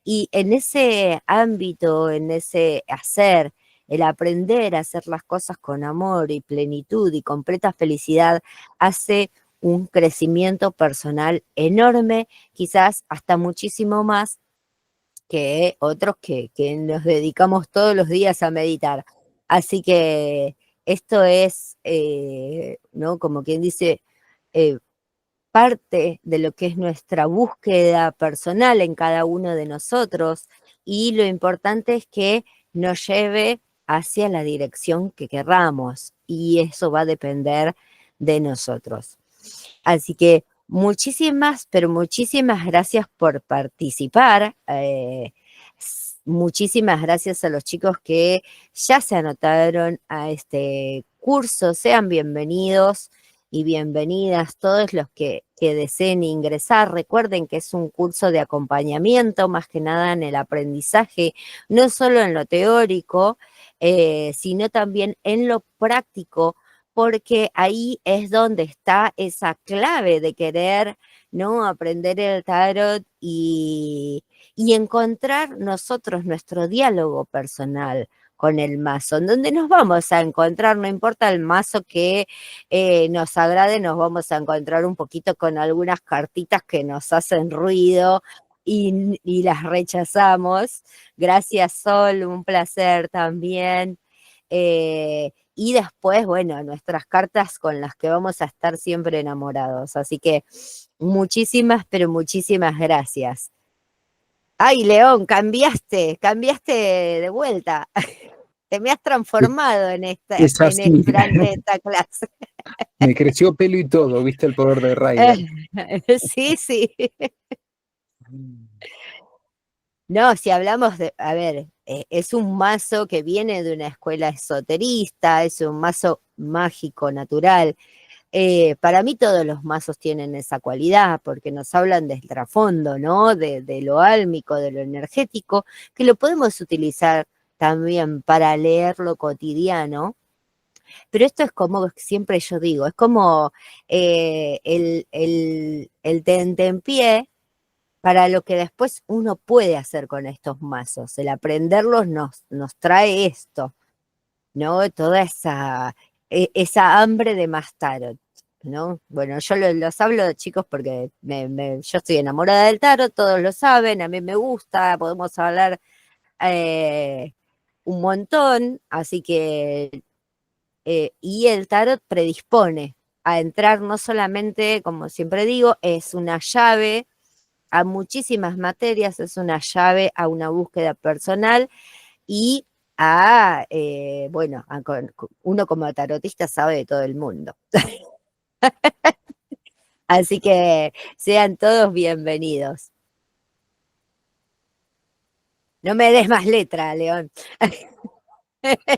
y en ese ámbito, en ese hacer, el aprender a hacer las cosas con amor y plenitud y completa felicidad, hace un crecimiento personal enorme, quizás hasta muchísimo más que otros que nos dedicamos todos los días a meditar. Así que esto es, ¿no? Como quien dice, eh, parte de lo que es nuestra búsqueda personal en cada uno de nosotros, y lo importante es que nos lleve hacia la dirección que querramos, y eso va a depender de nosotros. Así que muchísimas, pero muchísimas gracias por participar. Muchísimas gracias a los chicos que ya se anotaron a este curso. Sean bienvenidos y bienvenidas todos los que deseen ingresar. Recuerden que es un curso de acompañamiento, más que nada en el aprendizaje, no solo en lo teórico, sino también en lo práctico, porque ahí es donde está esa clave de querer, ¿no? Aprender el tarot y encontrar nosotros nuestro diálogo personal con el mazo, en donde nos vamos a encontrar, no importa el mazo que nos agrade, nos vamos a encontrar un poquito con algunas cartitas que nos hacen ruido y las rechazamos. Gracias, Sol, un placer también. Y después, bueno, nuestras cartas con las que vamos a estar siempre enamorados. Así que muchísimas, pero muchísimas gracias. Ay, León, cambiaste de vuelta. Te me has transformado Es así. durante esta clase. Me creció pelo y todo, ¿viste el poder de Ryder? Sí, sí. No, si hablamos de, a ver, es un mazo que viene de una escuela esoterista, es un mazo mágico, natural. Para mí todos los mazos tienen esa cualidad, porque nos hablan del trasfondo, ¿no? De lo álmico, de lo energético, que lo podemos utilizar también para leer lo cotidiano. Pero esto es como siempre yo digo, es como el tentempié para lo que después uno puede hacer con estos mazos. El aprenderlos nos trae esto, ¿no? Toda esa hambre de más tarot, ¿no? Bueno, yo los hablo de chicos porque yo estoy enamorada del tarot, todos lo saben, a mí me gusta, podemos hablar un montón, así que, y el tarot predispone a entrar no solamente, como siempre digo, es una llave a muchísimas materias, es una llave a una búsqueda personal y bueno, uno como tarotista sabe de todo el mundo. Así que sean todos bienvenidos. No me des más letra, León.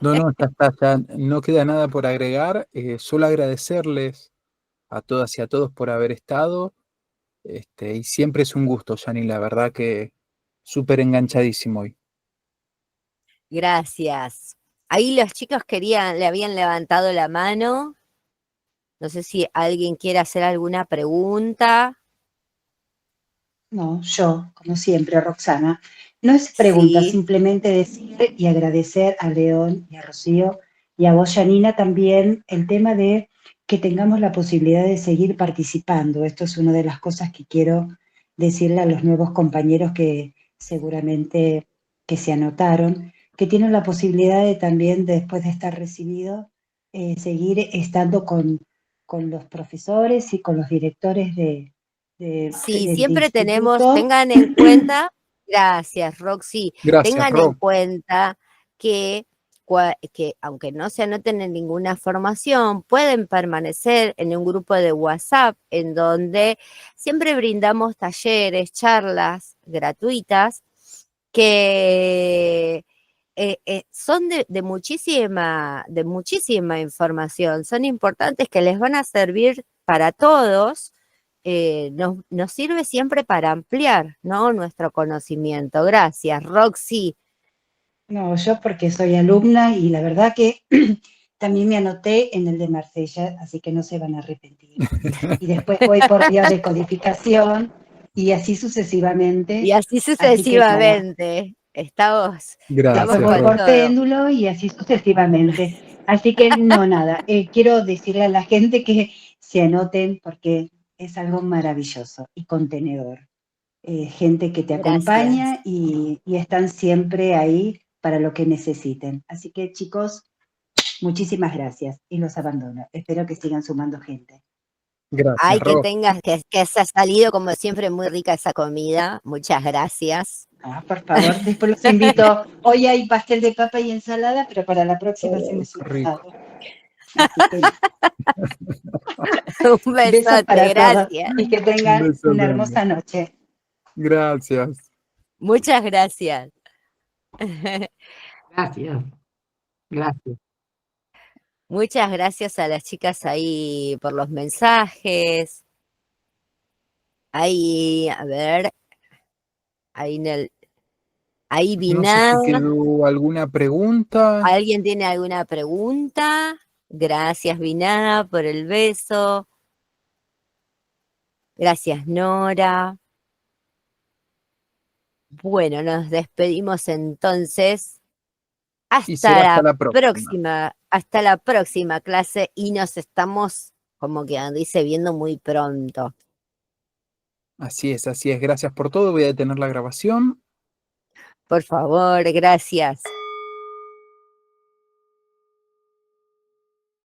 No, ya no queda nada por agregar, solo agradecerles a todas y a todos por haber estado, y siempre es un gusto, Yani, la verdad que súper enganchadísimo hoy. Gracias. Ahí los chicos le habían levantado la mano. No sé si alguien quiere hacer alguna pregunta. No, yo, como siempre, Roxana. No es pregunta, Sí, simplemente decir y agradecer a León y a Rocío y a vos, Janina, también el tema de que tengamos la posibilidad de seguir participando. Esto es una de las cosas que quiero decirle a los nuevos compañeros que seguramente que se anotaron, que tienen la posibilidad de también, después de estar recibidos, seguir estando con los profesores y con los directores sí, del siempre instituto. tengan en cuenta, gracias, Roxy, Gracias, tengan en Ro. cuenta que, que aunque no se anoten en ninguna formación, pueden permanecer en un grupo de WhatsApp en donde siempre brindamos talleres, charlas gratuitas que son de muchísima información, son importantes, que les van a servir para todos, nos sirve siempre para ampliar, ¿no?, nuestro conocimiento. Gracias, Roxy. No, yo porque soy alumna y la verdad que también me anoté en el de Marsella, así que no se van a arrepentir. Y después voy por vía de codificación y así sucesivamente. Y así Así que nada, sucesivamente. Estamos después Gracias, voy con por Ro. todo. péndulo y así sucesivamente. Así que no, nada, quiero decirle a la gente que se anoten porque es algo maravilloso y contenedor. Gente que te Gracias. acompaña y están siempre ahí para lo que necesiten. Así que chicos, muchísimas gracias y los abandono. Espero que sigan sumando gente. Gracias, Ay, que Ro. tengas, que se ha salido como siempre muy rica esa comida. Muchas gracias. Ah, por favor, después los invito. Hoy hay pastel de papa y ensalada, pero para la próxima hacemos Qué un rico. asado. Así que Un besos besote, para todos gracias. y que Un tengan beso una grande. hermosa noche. Gracias. Muchas gracias. Gracias, gracias. Muchas gracias a las chicas ahí por los mensajes. Ahí, a ver, ahí ahí No sé Vinar. si quedó alguna pregunta. ¿Alguien tiene alguna pregunta? Gracias, Vinar, por el beso. Gracias, Nora. Bueno, nos despedimos entonces. Y será Hasta hasta la la próxima. hasta la próxima clase y nos estamos, como que dice, viendo muy pronto. Así es, así es. Gracias por todo. Voy a detener la grabación. Por favor, gracias.